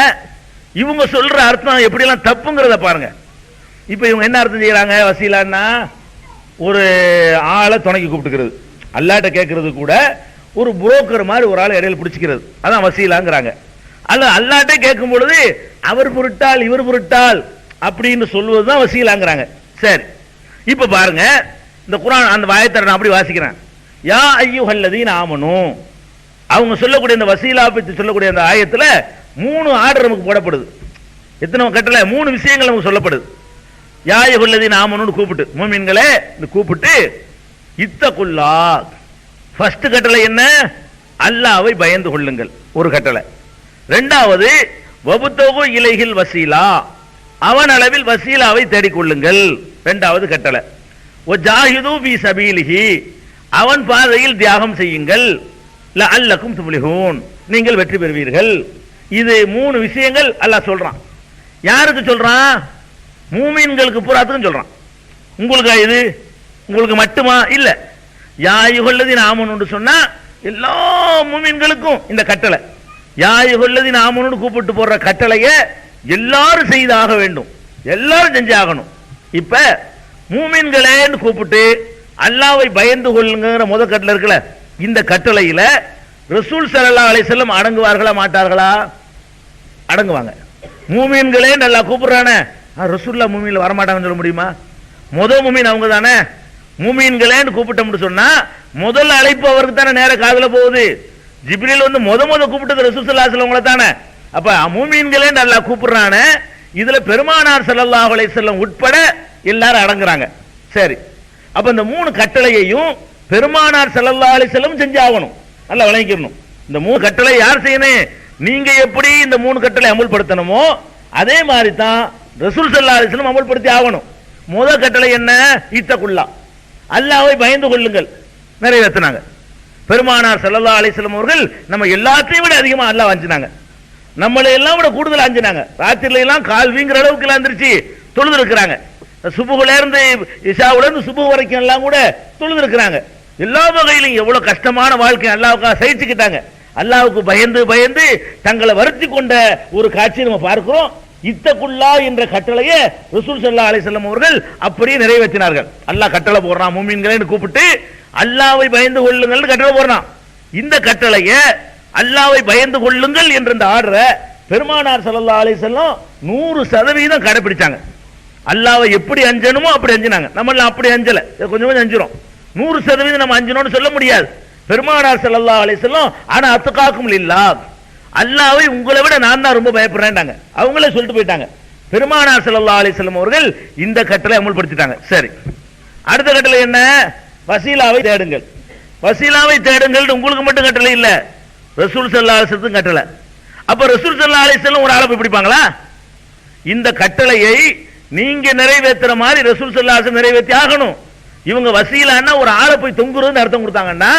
Speaker 1: இவங்க சொல்ற அர்த்தம் எப்படியெல்லாம் தப்புங்கிறத பாருங்க. இப்ப இவங்க என்ன அர்த்தம் செய்யறாங்க? வசீலான்னா ஒரு ஆளை துணைக்கு கூப்பிட்டுக்கிறது, அல்லாட்ட கேட்கறது கூட ஒரு புரோக்கர் மாதிரி ஒரு ஆளை இடையில பிடிச்சிக்கிறது, அதான் வசீலாங்கிறாங்க. அல்ல அல்லாட்ட கேட்கும் பொழுது அவர் பொருட்டால் இவர் பொருட்டால் அப்படின்னு சொல்வதுதான் வசீலாங்கிறாங்க. சரி, இப்ப பாருங்க, இந்த குர்ஆன் அந்த ஆயத்தை நான் அப்படி வாசிக்கிறேன். யா அய்யுஹல்லதீன ஆமனு, அவங்க சொல்லக்கூடிய இந்த வசீலா பத்தி சொல்லக்கூடிய அந்த ஆயத்துல 3 ஆர்டர் நமக்கு போடப்படுது. எத்தனை கட்டளை? 3 விஷயங்கள் நமக்கு சொல்லப்படுது. யா அய்யுஹல்லதீன ஆமனுன்னு கூப்பிட்டு, மூமின்களே கூப்பிட்டு, இத்தகுல்லா, ஃபர்ஸ்ட் கட்டளை என்ன? அல்லாஹ்வை பயந்து கொள்ளுங்கள், ஒரு கட்டளை. இரண்டாவது வபுத்தகு இலைஹில் வசீலா, அவன் அளவில் வசீலாவை தேடிக்கொள்ளுங்கள், இரண்டாவது கட்டளை. வஜாஹிது ஃபீ சபீலிஹி, அவன் பாதையில் தியாகம் செய்யுங்கள், லஅல்லக்கும் துஃப்லிஹூன், நீங்கள் வெற்றி பெறுவீர்கள். இது 3 விஷயங்கள் அல்லாஹ் சொல்றான். யாருக்கு சொல்றான்? மூமின்களுக்கு பூராத்துக்கும் சொல்றான். உங்களுக்கு இது உங்களுக்கு மட்டுமா? இல்ல. யா அய்யுஹல்லதீன ஆமனு சொன்னா எல்லா மூமின்களுக்கும் இந்த கட்டளை. யா அய்யுஹல்லதீன ஆமனு கூப்பிட்டு போடுற கட்டளைய எல்லாரும் செய்தாக வேண்டும், எல்லாரும் செஞ்சாகணும். இப்ப மூமின்களேன்னு கூப்பிட்டு அல்லாஹ்வை பயந்து கொள்ளுங்கிற முதல் கட்டளை இருக்குல்ல, இந்த கட்டளையில ரசூல் ஸல்லல்லாஹு அலைஹி வஸல்லம் அடங்குவார்களா மாட்டார்களா? அடங்குவாங்க. மூமின்களே நல்லா கூப்பிடுறானே, ரசூலுல்லாஹ் மூமின்ல வர மாட்டாங்கன்னு சொல்ல முடியுமா? முதல் மூமின் அவங்க தானே. மூமின்களேன்னு கூப்பிட்டோம்னு சொன்னா முதல் அழைப்பு அவருக்கு தானே நேர காதுல போகுது. ஜிப்ரீல் வந்து முத கூப்பிட்டது ரசூல் ஸல்லல்லாஹு அலைஹி வஸல்லம் தானே. அப்ப மூமின்களே நல்லா கூப்பிடுறானே, இதுல பெருமானார் ஸல்லல்லாஹு அலைஹி வஸல்லம் உட்பட எல்லாரும் அடங்குறாங்க. சரி, அப்ப இந்த 3 கட்டளையையும் பெருமானார் ஸல்லல்லாஹு அலைஹி வஸல்லம் செஞ்சாகணும். நல்லா விளங்கிக்கணும். இந்த 3 கட்டளை யார் செய்யணும்? நீங்க எப்படி இந்த 3 கட்டளை அமல்படுத்தணுமோ அதே மாதிரி தான் ரசூல் ஸல்லல்லாஹு அலைஹி வஸல்லம் அமல்படுத்தி ஆகணும். முதல் கட்டளை என்ன? இத்தகுல்லா, அல்லாஹ்வை பயந்து கொள்ளுங்கள், நிறைவேற்றினாங்க. பெருமானார் ஸல்லல்லாஹு அலைஹி வஸல்லம் அவர்கள் நம்ம எல்லாத்தையும் விட அதிகமா அல்லாஹ் அஞ்சினாங்க. நம்மளை எல்லாம் விட கூடுதல் அஞ்சினாங்க. ராத்திரில எல்லாம் கால் வீங்குற அளவுக்கு எல்லாம் எந்திரிச்சு தொழுது இருக்கிறாங்க. சுபுகுல இருந்து இஷாவுல இருந்து சுபு வரைக்கும் எல்லாம் கூட தொழுது இருக்கிறாங்க. எல்லா வகையிலும் எவ்வளவு கஷ்டமான வாழ்க்கை அல்லாஹ்வுக்காக சகிச்சுக்கிட்டாங்க. அல்லாஹ்வுக்கு பயந்து பயந்து தங்களை வருத்தி கொண்ட ஒரு காட்சியை நம்ம பார்க்கிறோம். இத்தகுல்லா என்ற கட்டளையை ரசூல் ஸல்லல்லாஹு அலைஹி வஸல்லம் அவர்கள் அப்படியே நிறைவேற்றினார்கள். அல்லாஹ் கட்டளை போடுறான், மூமின்களேன்னு கூப்பிட்டு அல்லாஹ்வை பயந்து கொள்ளுங்கள் கட்டளை போடுறான். இந்த கட்டளையை அல்லாஹ்வை பயந்து கொள்ளுங்கள் என்ற இந்த ஆர்டரை பெருமானார் ஸல்லல்லாஹு அலைஹி வஸல்லம் 100% கடைபிடிச்சாங்க. அல்லாஹ்வை எப்படி அஞ்சணுமோ அப்படி அஞ்சினாங்க. நம்மள அப்படி அஞ்சல, கொஞ்சம் கொஞ்சம் அஞ்சிரும். 100% நம்ம அஞ்சணும்னு சொல்ல முடியாது. பெருமானார் ஸல்லல்லாஹு அலைஹி வஸல்லம் ஆனா அத்தகாக்கும் லில்லாஹ், அல்லாஹ்வை உங்களை விட நான் தான் ரொம்ப பயப்படுறேன்டாங்க. அவங்களே சொல்லிட்டு போயிட்டாங்க. பெருமானார் ஸல்லல்லாஹு அலைஹி வஸல்லம் அவர்கள் இந்த கட்டளை அமல்படுத்திட்டாங்க. சரி, அடுத்த கட்டளை என்ன? வசீலாவை தேடுங்கள். வசீலாவை தேடுங்கள் உங்களுக்கு மட்டும் கட்டளை இல்ல, ரசூல் ஸல்லல்லாஹு அலைஹி வஸல்லம் கட்டளை. அப்ப ரசூல் ஸல்லல்லாஹு அலைஹி வஸல்லம் ஒரு ஆளை போய் பிடிப்பாங்களா? இந்த கட்டளையை நீங்க நிறைவேற்றுற மாதிரி ரசூல் ஸல்லல்லாஹு அலைஹி வஸல்லம் நிறைவேற்றி ஆகணும். இவங்க வசீலான்னா ஒரு ஆளை போய் தொங்குறதுன்னு அர்த்தம் கொடுத்தாங்கன்னா,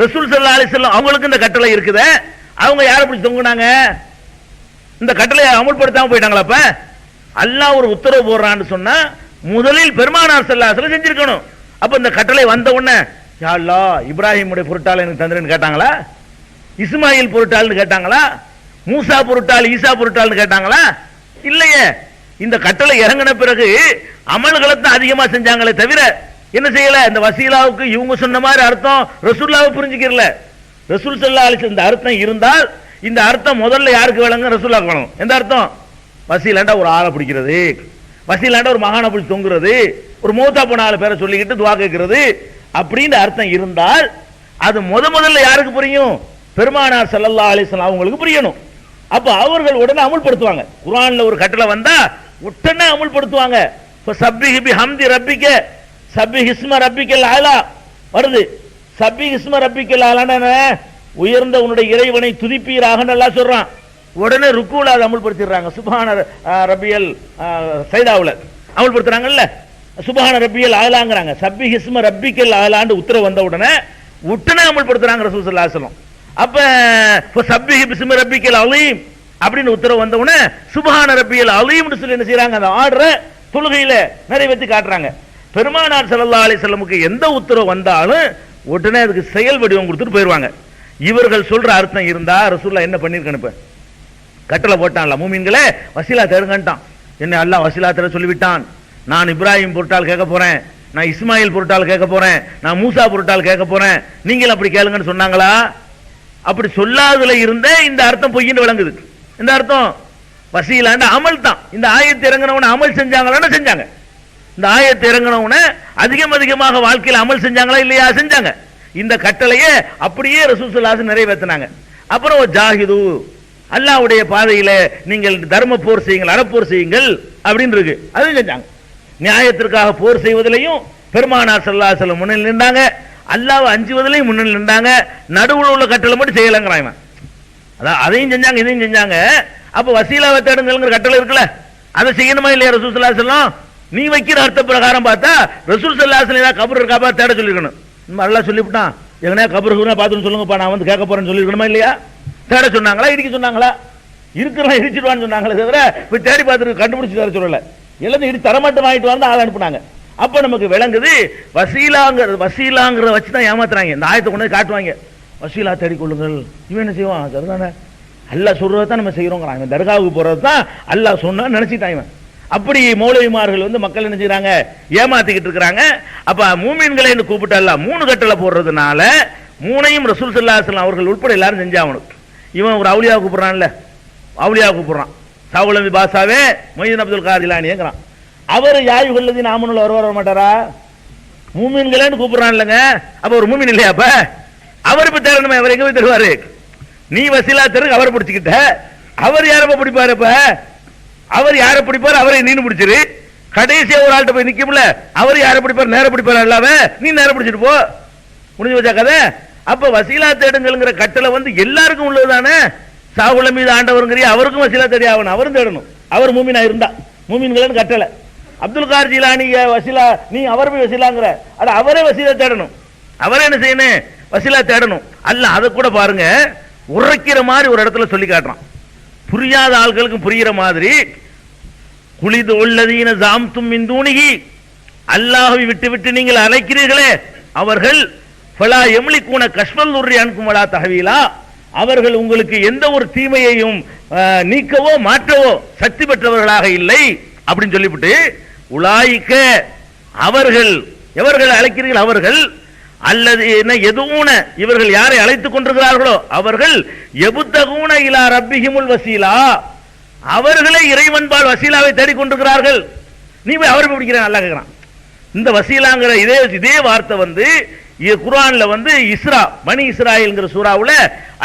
Speaker 1: ரசூல் ஸல்லல்லாஹு அலைஹி வஸல்லம் அவங்களுக்கு இந்த கட்டளை இருக்குதே, அவங்க யாரை பிடிச்சி தொங்குனாங்க? இந்த கட்டளையை அமல்படுத்தாம போயிட்டாங்களா? அப்ப அல்லாஹ் ஒரு உத்தரவு போடுறான்னு சொன்னா முதலில் பெருமானார் ஸல்லல்லாஹு அலைஹி வஸல்லம் செஞ்சிருக்கணும். அப்ப இந்த கட்டளை வந்த உடனே யா அல்லாஹ் இப்ராஹிமுடைய பொருட்டால் எனக்கு தந்திரன்னு கேட்டாங்களா? இஸ்மாயில் பொருட்டால்னு கேட்டாங்களா? மூசா பொருட்டால் ஈசா பொருட்டால்னு கேட்டாங்களா? இல்லையே. இந்த கட்டளை இறங்கின பிறகு அமல்களை தான் அதிகமா செஞ்சாங்களே தவிர என்ன செய்யல? இந்த வசீலாவுக்கு இவங்க சொன்ன மாதிரி அர்த்தம் ரசூலுல்லாஹ் புரிஞ்சுக்கிறல. ரசூல் ஸல்லல்லாஹு அலைஹி வஸல்லம் இந்த அர்த்தம் இருந்தால் இந்த அர்த்தம் முதல்ல யாருக்கு விளங்க? ரசூலுல்லாஹ்க்கு விளங்கும். எந்த அர்த்தம்? வசீலாண்டா ஒரு ஆளை பிடிக்கிறது, வசீலாண்டா ஒரு மகானை பிடிச்சி தொங்குறது, ஒரு மூத்தா போன ஆளு பேரை சொல்லிக்கிட்டு துவா கேட்கிறது அப்படின்னு அர்த்தம் இருந்தால் அது முதல்ல யாருக்கு புரியும்? பெருமானார் ஸல்லல்லாஹு அலைஹி வஸல்லம் அவங்களுக்கு புரியணும். அப்ப அவர்கள் உடனே அமல்படுத்துவாங்க. குர்ஆன்ல ஒரு கட்டளை வந்தா உடனே அமல்படுத்துவாங்க. ஃபஸப்பிஹ் பிஹம்தி ரப்பிக சப்பிஹ் இஸ்ம ரப்பிக்கல் ஆலா வருது. சப்பிஹ் இஸ்ம ரப்பிக்கல் ஆலான்னா உயர்ந்த உன்னுடைய இறைவனை துதிப்பீராக அல்லாஹ் சொல்றான். உடனே ருக்குல அதை அமல்படுத்திடுறாங்க. சுப்ஹான ரப்பியல் சைதாவுல அமல்படுத்துறாங்கல்ல, சுப்ஹான ரப்பியல் ஆலாங்கறாங்க. சப்பிஹ் இஸ்ம ரப்பிக்கல் ஆலான்னு உத்தரவு வந்த உடனே அமல்படுத்துறாங்க ரசூல் ஸல்லல்லாஹு அலைஹி வஸல்லம். அப்ப ஃபஸப்பிஹ் பிஸ்மி ரப்பிக்கல் அலீம் அப்படின்னு உத்தரவு வந்த உடனே சுப்ஹான ரப்பியல் அலீம்னு சொல்லி என்ன செய்றாங்க? அந்த ஆர்டரை தொழுகையில நிறைவேற்றி காட்டுறாங்க. பெருமானார் ஸல்லல்லாஹு அலைஹி வஸல்லமுக்கு எந்த உத்தரவு வந்தாலும் உடனே அதுக்கு செயல் வடிவம் கொடுத்துட்டு போயிடுவாங்க. இவர்கள் சொல்ற அர்த்தம் இருந்தா ரசூலுல்லாஹ் என்ன பண்ணிருக்கணும்? இப்ப கட்டளை போட்டான்ல, மூமின்களே வசீலா தேடுங்கன்ட்டான். என்ன அல்லாஹ் வசீலா தேட சொல்லிவிட்டான். நான் இப்ராஹிம் பொருட்டால் கேட்க போறேன், நான் இஸ்மாயில் பொருட்டால் கேட்க போறேன், நான் மூசா பொருட்டால் கேட்க போறேன், நீங்கள் அப்படி கேளுங்கன்னு சொன்னாங்களா? அப்படி சொல்லாததுல இருந்த இந்த அர்த்தம் பொய்ன்னு விளங்குது. இந்த அர்த்தம் வசீலாண்ட அமல் தான். இந்த ஆயத்தை இறங்கினவன அமல் செஞ்சாங்களான்னு செஞ்சாங்க. இந்த ஆயத்தை இறங்கினவன அதிகமாக வாழ்க்கையில் அமல் செஞ்சாங்களா இல்லையா? செஞ்சாங்க. இந்த கட்டளையை அப்படியே ரசூல் ஸல்லல்லாஹு அலைஹி வஸல்லம் நிறைவேற்றினாங்க. அப்புறம் ஜாஹிது அல்லாஹ்வுடைய பாதையில நீங்கள் தர்ம போர் செய்யுங்கள், அறப்போர் செய்யுங்கள் அப்படின்னு இருக்கு. அதையும் செஞ்சாங்க. நியாயத்திற்காக போர் செய்வதிலையும் பெருமானார் ஸல்லல்லாஹு அலைஹி வஸல்லம் முன்னிலை நின்றாங்க. அல்லாஹ்வை அஞ்சுவதிலையும் முன்னிலை நின்றாங்க. நடுவுல உள்ள கட்டளை மட்டும் செய்யலங்கிறாங்க. அதான் அதையும் செஞ்சாங்க, இதையும் செஞ்சாங்க. அப்ப வசீலாவை தேடுங்கள்ங்கிற கட்டளை இருக்குல்ல, அதை செய்யணுமா இல்லையா? ரசூல் ஸல்லல்லாஹு அலைஹி வஸல்லம் நீ வைக்கிற அர்த்த பிரகாரம் பார்த்தா ரசூல் ஸல்லல்லாஹு அலைஹி வஸல்லம் கபர் இருக்காப்பா தேட சொல்லிருக்கணும். அல்லாஹ் சொல்லிவிட்டான், எங்கனா கபர் பார்த்துன்னு சொல்லுங்கப்பா, நான் வந்து கேட்க போறேன்னு சொல்லிருக்கணுமா இல்லையா? தேட சொன்னாங்களா? இடிக்க சொன்னாங்களா? இருக்கிறதா இடிச்சிடுவான்னு சொன்னாங்களே தவிர போய் தேடி பார்த்துட்டு கண்டுபிடிச்சு தர சொல்லல. எல்லாத்தையும் இடி தரமாட்டம் வாங்கிட்டு வந்து ஆள் அனுப்புனாங்க. அப்ப நமக்கு விளங்குது வசீலாங்கிறத வச்சு தான் ஏமாத்துறாங்க. இந்த ஆயத்தை கொண்டு காட்டுவாங்க, வசீலா தேடிக்கொள்ளுங்கள். இவன் என்ன செய்வான்? அதுதானே அல்லாஹ் சொல்றதை தான் நம்ம செய்யறோங்கிறாங்க. தர்காவுக்கு போறது தான் அல்லாஹ் சொன்னா நினைச்சிட்டான் இவன். அப்படி மௌலவிமார்கள் வந்து மக்கள் என்ன செய்யறாங்க? ஏமாத்திக்கிட்டு இருக்கிறாங்க. அப்ப மூமின்களை கூப்பிட்டு அல்லாஹ் 3 கட்டளை போடுறதுனால 3ஐயும் ரசூல் ஸல்லல்லாஹு அலைஹி வஸல்லம் அவர்கள் உட்பட எல்லாரும் செஞ்சாகணும். இவன் ஒரு அவுலியா கூப்பிடுறான்ல, அவுலியா கூப்பிடுறான். சாவுலமி பாசாவே மொய்தீன் அப்துல் காதிர் ஜிலானிங்கிறான். அவர் யாயுகல்லதீன ஆமனுல வர மாட்டாரா? மூமின்களேன்னு கூப்பிடுறான் இல்லங்க. அப்ப ஒரு மூமின் இல்லையா? அப்ப அவர் இப்ப தேடணுமே, அவர் எங்க போய் தருவாரு? நீ வசீலா தெருக்கு அவர் பிடிச்சுக்கிட்ட, அவர் யாரப்ப பிடிப்பாரு? இப்ப அவர் யாரை பிடிப்பாரு? அவரை நீனு பிடிச்சிரு. கடைசியா ஒரு ஆள்கிட்ட போய் நிக்கும்ல, அவர் யாரை பிடிப்பார்? நேர பிடிப்பாரு அல்லாம நீ நேர பிடிச்சிட்டு போ, முடிஞ்சு வச்சா கதை. அப்ப வசீலா தேடுங்கிற கட்டளை வந்து எல்லாருக்கும் உள்ளதுதானே. சாவுல மீது ஆண்டவருங்கிற அவருக்கும் வசீலா தேடி ஆகணும், அவரும் தேடணும். அவர் மூமினா இருந்தா மூமின்களேன்னு கட்டளை. அப்துல் காதிர் ஜிலானி வசீலா, நீ அவர் போய் வசீலாங்கிற, அட அவரே வசீலா தேடணும். அவரே என்ன செய்யணும்? வசீலா தேடணும். அல்ல அதை கூட பாருங்க, உரைக்கிற மாதிரி ஒரு இடத்துல சொல்லி காட்டுறான். புரியாத ஆட்களுக்கு புரிகிற மாதிரி, குளிது உள்ளதீன ஜாம்தும் மின் தூனிஹி, அல்லாஹ்வை விட்டு விட்டு நீங்கள் அழைக்கிறீர்களே அவர்கள் ஃபலா யம்லிகூன கஷ்ஃபல் துர்ரி அன்கும் வலா தஹவீலா, அவர்கள் உங்களுக்கு எந்த ஒரு தீமையையும் நீக்கவோ மாற்றவோ சக்தி பெற்றவர்களாக இல்லை அப்படின்னு சொல்லிவிட்டு, உலாயிக்க அவர்கள், எவர்கள் அழைக்கிறீர்கள் அவர்கள், அல்லது என்ன எதுவுன இவர்கள் யாரை அழைத்துக் கொண்டிருக்கிறார்களோ அவர்கள் எபுத்தகூன இலா ரப்பிஹிமுல் வசீலா, அவர்களே இறைவன்பால் வசீலாவை தேடிக்கொண்டிருக்கிறார்கள். நீ போய் அவரை பிடிக்கிறேன் அல்லாஹ் கேட்கிறான். இந்த வசீலாங்கிற இதே வார்த்தை வந்து குர்ஆன்ல வந்து இஸ்ரா பனி இஸ்ராயல்ங்கிற சூறாவுல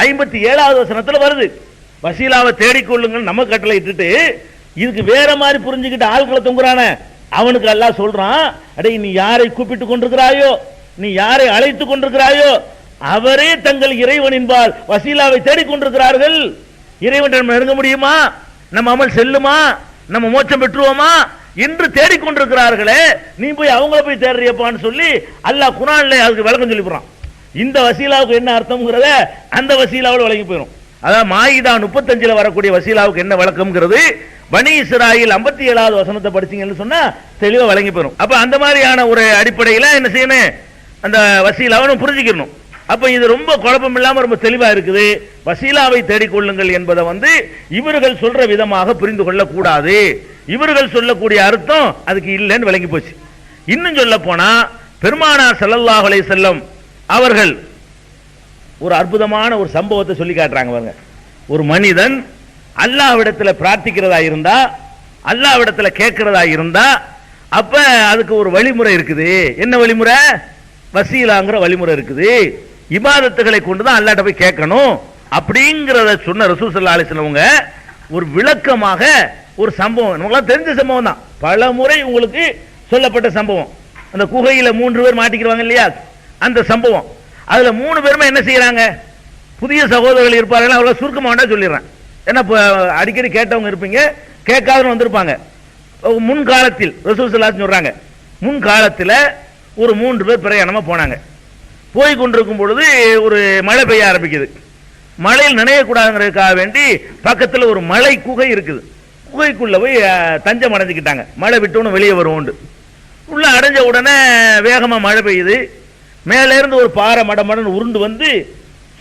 Speaker 1: 57வது வசனத்துல வருது. வசீலாவை தேடிக்கொள்ளுங்கள் நம்ம கட்டளை இட்டுட்டு இதுக்கு வேற மாதிரி புரிஞ்சுக்கிட்டு ஆள்களை தொங்குறானே அவனுக்கு அல்லாஹ் சொல்றான், அடே நீ யாரை கூப்பிட்டு கொண்டிருக்கிறாயோ, நீ யாரை அழைத்து கொண்டிருக்கிறாயோ அவரே தங்கள் இறைவனின்பால் வசீலாவை தேடிக்கொண்டிருக்கிறார்கள். இறைவன் நம்ம நெருங்க முடியுமா, நம்ம அமல் செல்லுமா, நம்ம மோட்சம் பெற்றுவோமா என்று தேடிக்கொண்டிருக்கிறார்களே, நீ போய் அவங்கள போய் தேடுறியப்பான்னு சொல்லி அல்லாஹ் குர்ஆன்ல அதுக்கு விளக்கம் சொல்லி போறான். இந்த வசீலாவுக்கு என்ன அர்த்தம்ங்கிறத அந்த வசீலாவோட விளங்கி போயிடும். அதாவது மாயிதா 35 வரக்கூடிய வசீலாவுக்கு என்ன விளக்கம்ங்கிறது பனி இஸ்ராயில் 57வது வசனத்தை படிச்சீங்கன்னு சொன்னா தெளிவா விளங்கி போயிடும். அப்ப அந்த மாதிரியான ஒரு அடிப்படையில் என்ன செய்யணும், அந்த வசீலாவை புரிஞ்சுக்கணும். அப்ப இது ரொம்ப குழப்பம் இல்லாம ரொம்ப தெளிவா இருக்குது. வசீலாவை தேடிக்கொள்ளுங்கள் என்பதை வந்து இவர்கள் சொல்ற விதமாக புரிந்து கொள்ள கூடாது. இவர்கள் சொல்லக்கூடிய அர்த்தம் அதுக்கு இல்லைன்னு விளங்கி போச்சு. இன்னும் சொல்ல போனா பெருமானார் ஸல்லல்லாஹு அலைஹி வஸல்லம் அவர்கள் ஒரு அற்புதமான ஒரு சம்பவத்தை சொல்லி காட்டுறாங்க பாருங்க. ஒரு மனிதன் அல்லாஹ்விடத்துல பிரார்த்திக்கிறதா இருந்தா, அல்லாஹ்விடத்துல கேட்கிறதா இருந்தா, அப்ப அதுக்கு ஒரு வழிமுறை இருக்குது. என்ன வழிமுறை? வசீலாங்கிற வழிமுறை இருக்குது. இபாதத்துகளை கொண்டுதான் அல்லாஹ்ட்ட போய் கேட்கணும் அப்படிங்கறத சொன்ன ரசூல் ஸல்லல்லாஹு அலைஹி வஸல்லம் ஒரு விளக்கமாக ஒரு சம்பவம், நமக்கு தெரிஞ்ச சம்பவம் தான், பல முறை உங்களுக்கு சொல்லப்பட்ட சம்பவம். அந்த குகையில 3 பேர் மாட்டிக்கிறாங்க இல்லையா, அந்த சம்பவம். அதுல 3 பேருமே என்ன செய்யறாங்க, புதிய சகோதரர்கள் இருப்பார்கள். அவ்வளவு சுருக்கமா வேண்டாம் சொல்லிடுறேன், ஏன்னா அடிக்கடி கேட்டவங்க இருப்பீங்க, கேட்காதவங்க வந்திருப்பாங்க. முன்காலத்தில் ரசூல் ஸல்லல்லாஹு அலைஹி வஸல்லம் சொல்றாங்க, முன்காலத்தில் ஒரு 3 பேர் பிரயாணமா போனாங்க. போய் கொண்டிருக்கும் பொழுது ஒரு மழை பெய்ய ஆரம்பிக்குது. மழையில் நினையக்கூடாதுங்கிறதுக்காக வேண்டி பக்கத்தில் ஒரு மலை குகை இருக்குது. குகைக்குள்ள போய் தஞ்சம் அடைஞ்சுக்கிட்டாங்க. மழை விட்டோன்னு வெளியே வருவோண்டு உள்ள அடைஞ்ச உடனே வேகமா மழை பெய்யுது. மேலே இருந்து ஒரு பாறை மடமடன்னு உருண்டு வந்து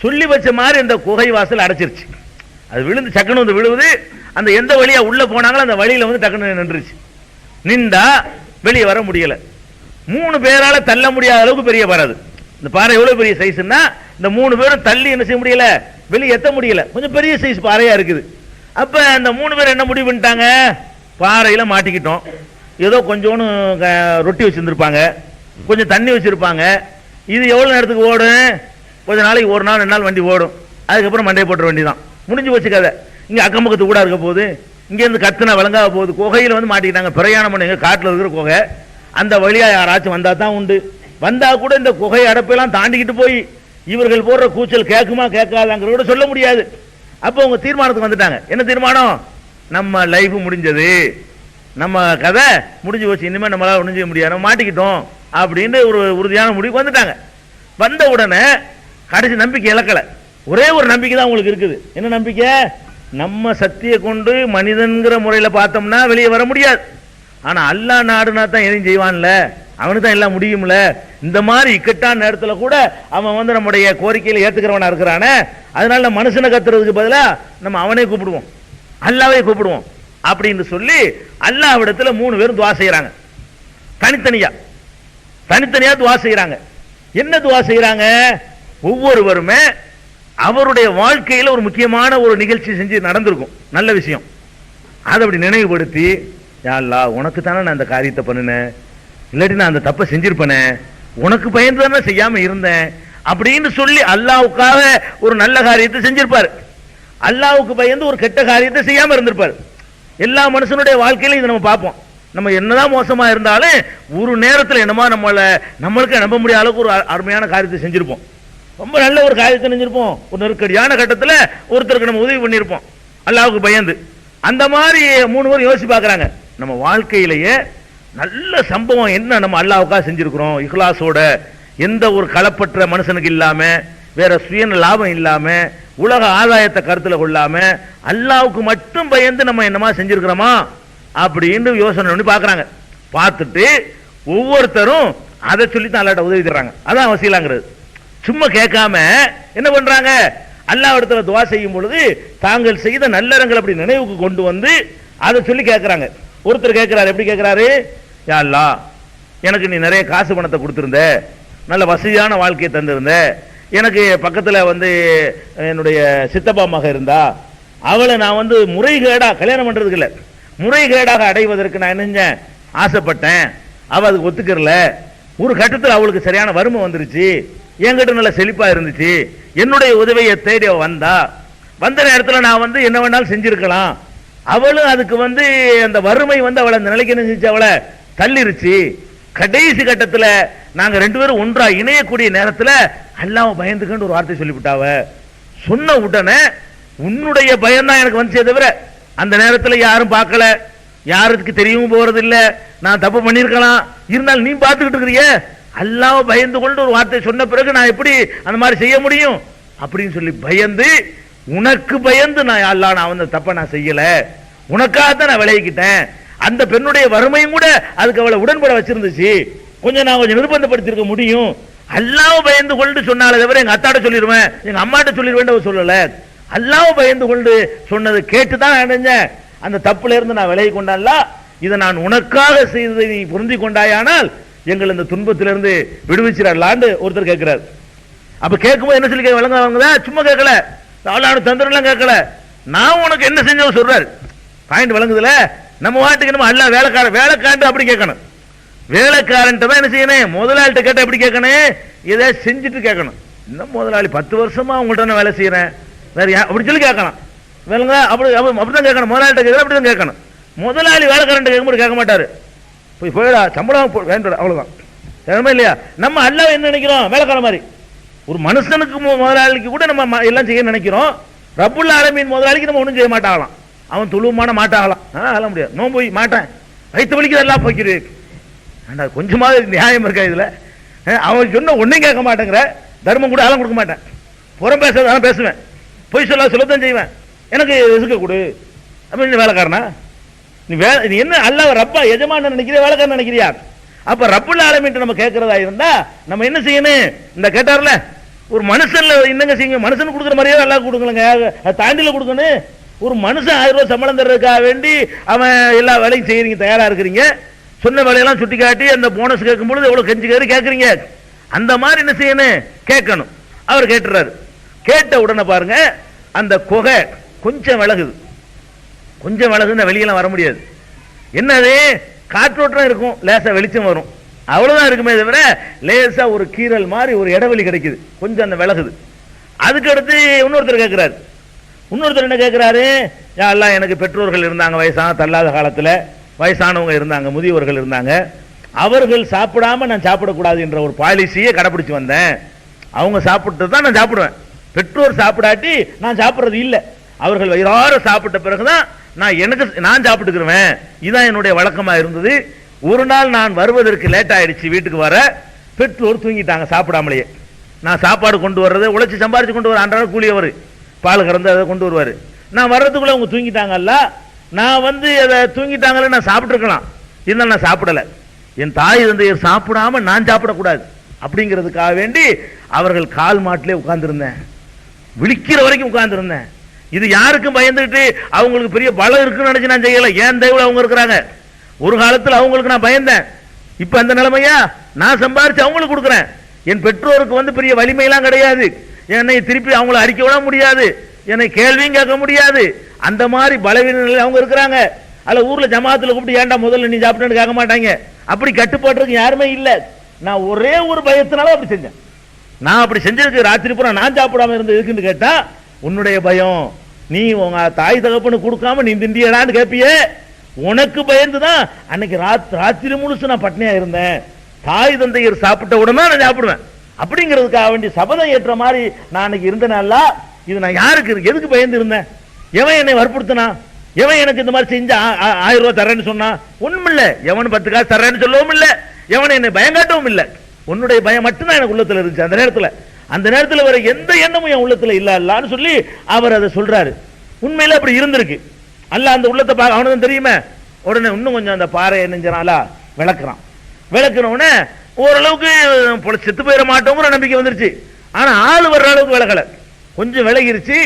Speaker 1: சொல்லி வச்ச மாதிரி அந்த குகை வாசல் அடைச்சிருச்சு. அது விழுந்து சக்குன்னு வந்து விழுவுது. அந்த எந்த வழியா உள்ள போனாங்களோ அந்த வழியில வந்து டக்குன்னு நின்றுச்சு. நின்றா வெளியே வர முடியல. 3 பேரால தள்ள முடியாத அளவுக்கு பெரிய பாறை. இந்த பாறை எவ்வளவு பெரிய சைஸ்னா இந்த 3 பேரும் தள்ளி என்ன செய்ய முடியல, வெளியே எத்த முடியல. கொஞ்சம் பெரிய சைஸ் பாறையா இருக்குது. அப்ப அந்த 3 பேர் என்ன முடிவு பண்ணிட்டாங்க, பாறையில மாட்டிக்கிட்டோம். ஏதோ கொஞ்சோன்னு ரொட்டி வச்சிருந்திருப்பாங்க, கொஞ்சம் தண்ணி வச்சிருப்பாங்க. இது எவ்வளவு நேரத்துக்கு ஓடும், கொஞ்ச நாளைக்கு 1 நாள் 2 நாள் வண்டி ஓடும். அதுக்கப்புறம் மண்டை போட்டுற வண்டி தான், முடிஞ்சு வச்சு கதை. இங்க அக்கம் பக்கத்து கூட இருக்க போகுது, இங்க இருந்து கத்துனா விளங்காக போகுது. குகையில வந்து மாட்டிக்கிட்டாங்க. பிரயாணம் பண்ணுங்க, காட்டுல இருக்கிற குகை, அந்த வழியா யாராச்சும் வந்தா தான் உண்டு. வந்தா கூட இந்த குகை அடப்பெல்லாம் தாண்டிக்கிட்டு போய் இவர்கள் போடுற கூச்சல் கேட்குமா கேட்காதாங்கிறத கூட சொல்ல முடியாது. அப்போ அவங்க தீர்மானத்துக்கு வந்துட்டாங்க. என்ன தீர்மானம், நம்ம லைஃப் முடிஞ்சது, நம்ம கதை முடிஞ்சு போச்சு, இனிமேல் நம்மளால ஒன்றும் செய்ய முடியாது, நம்ம மாட்டிக்கிட்டோம் அப்படின்னு ஒரு உறுதியான முடிவுக்கு வந்துட்டாங்க. வந்த உடனே கடைசி நம்பிக்கை இழக்கல. ஒரே ஒரு நம்பிக்கை தான் உங்களுக்கு இருக்குது. என்ன நம்பிக்கை, நம்ம சக்தியை கொண்டு மனிதன்கிற முறையில் பார்த்தோம்னா வெளியே வர முடியாது. ஆனா அல்லாஹ் நாடுனா தான் எதையும் செய்வான்ல, அவனுக்கு தான் எல்லாம் முடியும்ல. இந்த மாதிரி இக்கட்டான நேரத்தில் கூட அவன் வந்து நம்முடைய கோரிக்கையில ஏத்துக்கிறவனா இருக்கிறானே, அதனால மனுஷனை கத்துறதுக்கு பதிலா நம்ம அவனே கூப்பிடுவோம், அல்லாவே கூப்பிடுவோம் அப்படின்னு சொல்லி அல்லாஹ்விடத்துல 3 பேரும் துஆ செய்யறாங்க. தனித்தனியா துஆ செய்யறாங்க. என்ன துஆ செய்யறாங்க, ஒவ்வொருவருமே அவருடைய வாழ்க்கையில ஒரு முக்கியமான ஒரு நிகழ்ச்சி செஞ்சு நடந்திருக்கும், நல்ல விஷயம். அதை அப்படி நினைவுபடுத்தி, யா அல்லாஹ் உனக்கு தானே நான் அந்த காரியத்தை பண்ணினேன், இல்லாட்டி நான் அந்த தப்பை செஞ்சிருப்பேனே, உனக்கு பயந்து தானே செய்யாம இருந்தேன் அப்படின்னு சொல்லி அல்லாஹ்வுக்காக ஒரு நல்ல காரியத்தை செஞ்சிருப்பாரு. அல்லாஹ்வுக்கு பயந்து ஒரு கெட்ட காரியத்தை செய்யாம இருந்திருப்பாரு. எல்லா மனுஷனுடைய வாழ்க்கையிலும் இதை நம்ம பார்ப்போம். நம்ம என்னதான் மோசமா இருந்தாலும் ஒரு நேரத்தில் என்னமா நம்மளுக்கு நம்ப முடியாத அளவுக்கு ஒரு அருமையான காரியத்தை செஞ்சிருப்போம், ரொம்ப நல்ல ஒரு காரியத்தை செஞ்சிருப்போம். ஒரு நெருக்கடியான கட்டத்தில் ஒருத்தருக்கு நம்ம உதவி பண்ணியிருப்போம் அல்லாஹ்வுக்கு பயந்து. அந்த மாதிரி 3 பேர் யோசிச்சு பார்க்கறாங்க, நம்ம வாழ்க்கையிலேயே நல்ல சம்பவம் என்ன நம்ம அல்லாஹ்வுக்காக செஞ்சிருக்கிறோம், இஹ்லாஸோட, எந்த ஒரு களப்பற்ற மனுஷனுக்கு இல்லாம, வேற சுய லாபம் இல்லாம, உலக ஆதாயத்தை கருத்துல கொள்ளாம அல்லாஹ்வுக்கு மட்டும் பயந்து நம்ம என்னமா செஞ்சிருக்கிறோமா அப்படின்னு யோசனை பண்ணி பார்க்கறாங்க. பார்த்துட்டு ஒவ்வொருத்தரும் அதை சொல்லி தான் அல்லாஹ்ட்ட உதவி தர்றாங்க. அதான் வசீலாங்கிறது. சும்மா கேட்காம என்ன பண்றாங்க, அல்லாஹ்விடத்துல துஆ செய்யும் பொழுது தாங்கள் செய்த நல்லறங்களை அப்படி நினைவுக்கு கொண்டு வந்து அதை சொல்லி கேட்கறாங்க. ஒருத்தர் கேட்கிறாரு, எப்படி கேட்கிறாரு, யா அல்லாஹ் எனக்கு நீ நிறைய காசு பணத்தை கொடுத்திருந்த, நல்ல வசதியான வாழ்க்கையை தந்திருந்த, எனக்கு பக்கத்துல வந்து என்னுடைய சித்தப்பா மக இருந்தா, அவளை நான் வந்து முறைகேடா கல்யாணம் பண்றதுக்கு இல்ல, முறைகேடாக அடைவதற்கு நான் என்ன செஞ்சேன், ஆசைப்பட்டேன், அவ அதுக்கு ஒத்துக்கறல. ஒரு கட்டத்தில் அவளுக்கு சரியான வறுமை வந்துருச்சு, என்கிட்ட நல்ல செழிப்பா இருந்துச்சு, என்னுடைய உதவியை தேடி அவ வந்த நேரத்தில் நான் வந்து என்ன வேணாலும் செஞ்சிருக்கலாம். அவளும் அதுக்கு வந்து அந்த வறுமை வந்து அவளை அந்த நிலைக்கு என்ன செஞ்சு அவளை தள்ளிருச்சு. கடைசி கட்டத்தில் நாங்க ரெண்டு பேரும் ஒன்றா இணையக்கூடிய நேரத்தில் அல்லாஹ் பயந்துக்கன்னு ஒரு வார்த்தை சொல்லிவிட்டாவ. சொன்ன உடனே உன்னுடைய பயம் தான் எனக்கு வந்துச்சே தவிர அந்த நேரத்தில் யாரும் பார்க்கல, யாருக்கு தெரியவும் போறது இல்ல, நான் தப்பு பண்ணிருக்கலாம், இருந்தாலும் நீ பார்த்துக்கிட்டு இருக்கிறிய, அல்லாஹ் பயந்து கொண்டு ஒரு வார்த்தை சொன்ன பிறகு நான் எப்படி அந்த மாதிரி செய்ய முடியும் அப்படின்னு சொல்லி பயந்து, உனக்கு பயந்து நான் அல்லாஹ் நான் வந்து தப்ப நான் செய்யல, உனக்காகத்தான் நான் விளையிக்கிட்டேன். அந்த பெண்ணுடைய வறுமையும் கூட அதுக்கு அவளை உடன்பட வச்சிருந்துச்சு, கொஞ்சம் நான் கொஞ்சம் நிர்பந்தப்படுத்திருக்க முடியும். அல்லாஹ் பயந்து கொண்டு சொன்னாலே தவிர எங்க அத்தாட்ட சொல்லிடுவேன், எங்க அம்மாட்ட சொல்லிடுவேன் சொல்லல. அல்லாஹ் பயந்து கொண்டு சொன்னது கேட்டுதான் அடைஞ்சேன், அந்த தப்புல இருந்து நான் விலகி கொண்டால, இதை நான் உனக்காக செய்ததை நீ புரிந்து கொண்டாயானால் எங்கள் இந்த துன்பத்திலிருந்து விடுவிச்சிடலான்னு ஒருத்தர் கேட்கிறார். அப்ப கேட்கும்போது என்ன சொல்லி விளங்க சும்மா கேட்கல, தந்திரம் கேட்கல, நான் உனக்கு என்ன செஞ்சோம் சொல்றாரு. பாயிண்ட் விளங்குதுல. நம்ம வாட்டுக்கு நம்ம அல்ல வேலைக்காரன் அப்படி கேட்கணும். வேலைக்காரன் தான் என்ன செய்யணும், முதலாளிட்ட கேட்ட எப்படி கேட்கணும், இதை செஞ்சுட்டு கேட்கணும். இன்னும் முதலாளி 10 வருஷமா உங்கள்கிட்ட நான் வேலை செய்யறேன் வேற அப்படி சொல்லி கேட்கலாம். வேலைங்க அப்படிதான் கேட்கணும். முதலாளிட்ட கேட்கணும் அப்படிதான் கேட்கணும். முதலாளி வேலைக்காரன் கேட்கும்போது கேட்க மாட்டாரு, போயிடா சம்பளம் வேண்டும் அவ்வளவுதான். இல்லையா? நம்ம அல்ல என்ன நினைக்கிறோம், வேலைக்கார மாதிரி. ஒரு மனுஷனுக்கு முதலாளிக்கு கூட நம்ம எல்லாம் செய்ய நினைக்கிறோம். ரப்புல் ஆலமீன் முதலாளிக்கு நம்ம ஒன்றும் செய்ய மாட்டாகலாம். அவன் துளுமான மாட்டாகலாம், அதெல்லாம் முடியாது. நோன்பு போய் மாட்டேன், வயிற்று வலிக்கு எல்லாம் போய்க்கிரு, கொஞ்சமாவது நியாயம் இருக்கா இதுல? அவன் சொன்ன ஒன்னும் கேட்க மாட்டேங்கிற, தர்மம் கூட அதெல்லாம் கொடுக்க மாட்டேன், புறம் பேசுறதெல்லாம் பேசுவேன், பொய் சொல்லத்தான் செய்வேன், எனக்கு ரிஸ்க் கொடு அப்படின்னு வேலைக்காரனா? நீ என்ன அல்லாஹ் ரப்பா எஜமான நினைக்கிறியா வேலைக்காரன் நினைக்கிறியா? அப்ப ரப்புல் ஆலமீன் நம்ம கேட்கறதா இருந்தா நம்ம என்ன செய்யணும்? இந்த கேட்டார்ல ஒரு மனுஷன்ல என்னங்க செய்யுங்க, மனுஷனுக்கு கொடுக்குற மாதிரியே அல்லாஹ் கொடுக்கலங்க, தாண்டில கொடுக்கணும். ஒரு மனுஷன் 1000 ரூபாய் சம்பளம் தர்றதுக்காக வேண்டி அவன் எல்லா வேலையும் செய்யறீங்க, தயாரா இருக்கிறீங்க, சொன்ன வேலையெல்லாம் சுட்டி காட்டி அந்த போனஸ் கேட்கும் பொழுது எவ்வளவு கெஞ்சி கேட்கறீங்க. அந்த மாதிரி என்ன செய்யணும், கேட்கணும். அவர் கேட்டுறாரு. கேட்ட உடனே பாருங்க அந்த குகை கொஞ்சம் விலகுது, கொஞ்சம் விலகுன்னு வெளியெல்லாம் வர முடியாது. என்னது, காற்றோட்டம் இருக்கும், லேசா வெளிச்சம் வரும், அவ்வளவுதான் இருக்குமே தவிர லேசா ஒரு கீரல் மாதிரி ஒரு இடைவெளி கிடைக்குது, கொஞ்சம் அந்த விலகுது. அதுக்கு அடுத்து இன்னொருத்தர் கேட்கிறாரு. இன்னொருத்தர் என்ன கேட்கிறாரு, யா அல்லாஹ் எனக்கு பெற்றோர்கள் இருந்தாங்க, வயசான தள்ளாத காலத்துல வயசானவங்க இருந்தாங்க, முதியவர்கள் இருந்தாங்க, அவர்கள் சாப்பிடாம நான் சாப்பிடக்கூடாது என்ற ஒரு பாலிசியை கடைபிடிச்சு வந்தேன். அவங்க சாப்பிட்டு தான் நான் சாப்பிடுவேன், பெற்றோர் சாப்பிடாட்டி நான் சாப்பிடுறது இல்லை. அவர்கள் வயிறார சாப்பிட்ட பிறகுதான் நான் சாப்பிட்டுக்கிறேன். இதுதான் என்னுடைய வழக்கமா இருந்தது. ஒரு நாள் நான் வருவதற்கு லேட் ஆயிடுச்சு, வீட்டுக்கு வர பெற்றோர் தூங்கிட்டாங்க சாப்பிடாமலேயே. நான் சாப்பாடு கொண்டு வர்றது உழைச்சி சம்பாரிச்சு கொண்டு வர, அன்றாட கூலி அவர் பால் கறந்து அதை கொண்டு வருவாரு. நான் வர்றதுக்குள்ள அவங்க தூங்கிட்டாங்கல்ல, நான் வந்து அதை தூங்கிட்டாங்கல்ல, நான் சாப்பிட்டுருக்கலாம், இருந்தாலும் நான் சாப்பிடல. என் தாய் தந்தையர் சாப்பிடாம நான் சாப்பிடக்கூடாது அப்படிங்கிறதுக்காக வேண்டி அவர்கள் கால் மாட்டிலே உட்கார்ந்துருந்தேன், விழிக்கிற வரைக்கும் உட்கார்ந்துருந்தேன். இது யாருக்கும் பயந்துட்டு அவங்களுக்கு பெரிய பலம் இருக்குன்னு நினைச்சு நான் செய்யல. ஏன் தெய்வம் அவங்க இருக்கிறாங்க. ஒரு காலத்தில் அவங்களுக்கு நான் பயந்தேன், இப்ப அந்த நிலைமையா நான் சம்பாரிச்சு அவங்களுக்கு கொடுக்குறேன். என் பெற்றோருக்கு வந்து பெரிய வலிமையெல்லாம் கிடையாது, என்னை திருப்பி அவங்கள அடிக்க விட முடியாது, என்னை கேள்வியும் கேட்க முடியாது, அந்த மாதிரி பலவீன நிலையில் அவங்க இருக்கிறாங்க. அல்ல ஊர்ல ஜமாத்துல கூப்பிட்டு ஏன்டா முதல்ல நீ சாப்பிட்டேன்னு கேட்க மாட்டாங்க. அப்படி கட்டுப்பாட்டுக்கு யாருமே இல்லை. நான் ஒரே ஒரு பயத்தினால அப்படி செஞ்சேன். நான் அப்படி செஞ்சதுக்கு ராத்திரி பூரா நான் சாப்பிடாம இருந்து இருக்குன்னு கேட்டா உன்னுடைய பயம், நீ உங்க தாய் தகப்பனு கொடுக்காம நீ திண்டியடான்னு கேட்பிய, உனக்கு பயந்துதான் அன்னைக்கு ராத்திரி முழுசு நான் பட்னியா இருந்தேன். தாய் தந்தையர் சாப்பிட்ட உடனே நான் சாப்பிடுவேன் அப்படிங்கிறதுக்காக வேண்டி சபதம் ஏற்ற மாதிரி நான் அன்னைக்கு இருந்தனால இது நான் யாருக்கு எதுக்கு பயந்து இருந்தேன்? எவன் என்னை வற்புறுத்தினா? எவன் எனக்கு இந்த மாதிரி செஞ்ச 1000 ரூபாய் தரேன்னு சொன்னா? ஒண்ணும் இல்ல. எவன் 10 காசு தரேன்னு சொல்லவும் இல்லை, எவன் என்னை பயங்காட்டவும் இல்லை. உன்னுடைய பயம் மட்டும்தான் எனக்கு உள்ளத்துல இருந்துச்சு அந்த நேரத்துல. அந்த நேரத்தில் வர எந்த எண்ணமும் என் உள்ளத்துல இல்ல அல்லான்னு சொல்லி அவர் அதை சொல்றாரு. உண்மையில அப்படி இருந்திருக்கு. அல்ல அந்த உள்ளத்தை பார்க்க அவனுக்கு தெரியுமே. உடனே இன்னும் கொஞ்சம் அந்த பாறை என்னஞ்சாலா விளக்குறான். விளக்குறவுடனே ஓரளவுக்கு செத்து போயிட மாட்டோங்கிற நம்பிக்கை வந்துருச்சு. ஆனா ஆள் வர்ற அளவுக்கு விளக்கல, கொஞ்சம் விலகிருச்சு.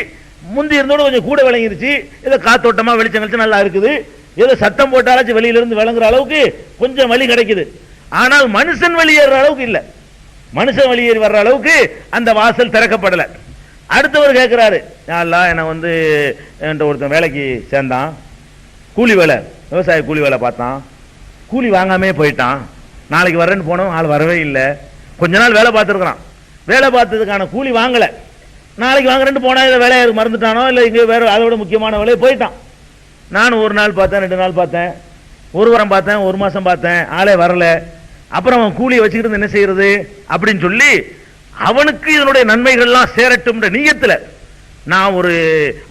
Speaker 1: முந்தி இருந்தோட கொஞ்சம் கூட விளங்கிருச்சு. ஏதோ காத்தோட்டமா வெளிச்சம் கழிச்சு நல்லா இருக்குது, ஏதோ சத்தம் போட்டாலும் வெளியிலிருந்து விளங்குற அளவுக்கு கொஞ்சம் வழி கிடைக்குது. ஆனால் மனுஷன் வெளியேற அளவுக்கு இல்ல, மனுஷன் வெளியேறி வர்ற அளவுக்கு அந்த வாசல் திறக்கப்படல. அடுத்தவர் கேட்கிறாரு, அல்லாஹ் என்ன வந்து ஒருத்தன் வேலைக்கு சேர்ந்தான், கூலி வேலை, விவசாய கூலி வேலை பார்த்தான், கூலி வாங்காமே போயிட்டான். நாளைக்கு வரேன்னு போனோம், ஆள் வரவே இல்லை. கொஞ்ச நாள் வேலை பார்த்துருக்குறான், வேலை பார்த்ததுக்கான கூலி வாங்கலை. நாளைக்கு வாங்குறேன்னு போனா இதை வேலையை மறந்துட்டானோ இல்லை இங்கே வேற அதோட முக்கியமான வேலையை போயிட்டான். நான் ஒரு நாள் பார்த்தேன், 2 நாள் பார்த்தேன், ஒரு வாரம் பார்த்தேன், ஒரு மாதம் பார்த்தேன், ஆளே வரல. அப்புறம் அவன் கூலியை வச்சுக்கிட்டு என்ன செய்யறது அப்படின்னு சொல்லி அவனுக்கு இதனுடைய நன்மைகள்லாம் சேரட்டும் நீயத்தில் நான்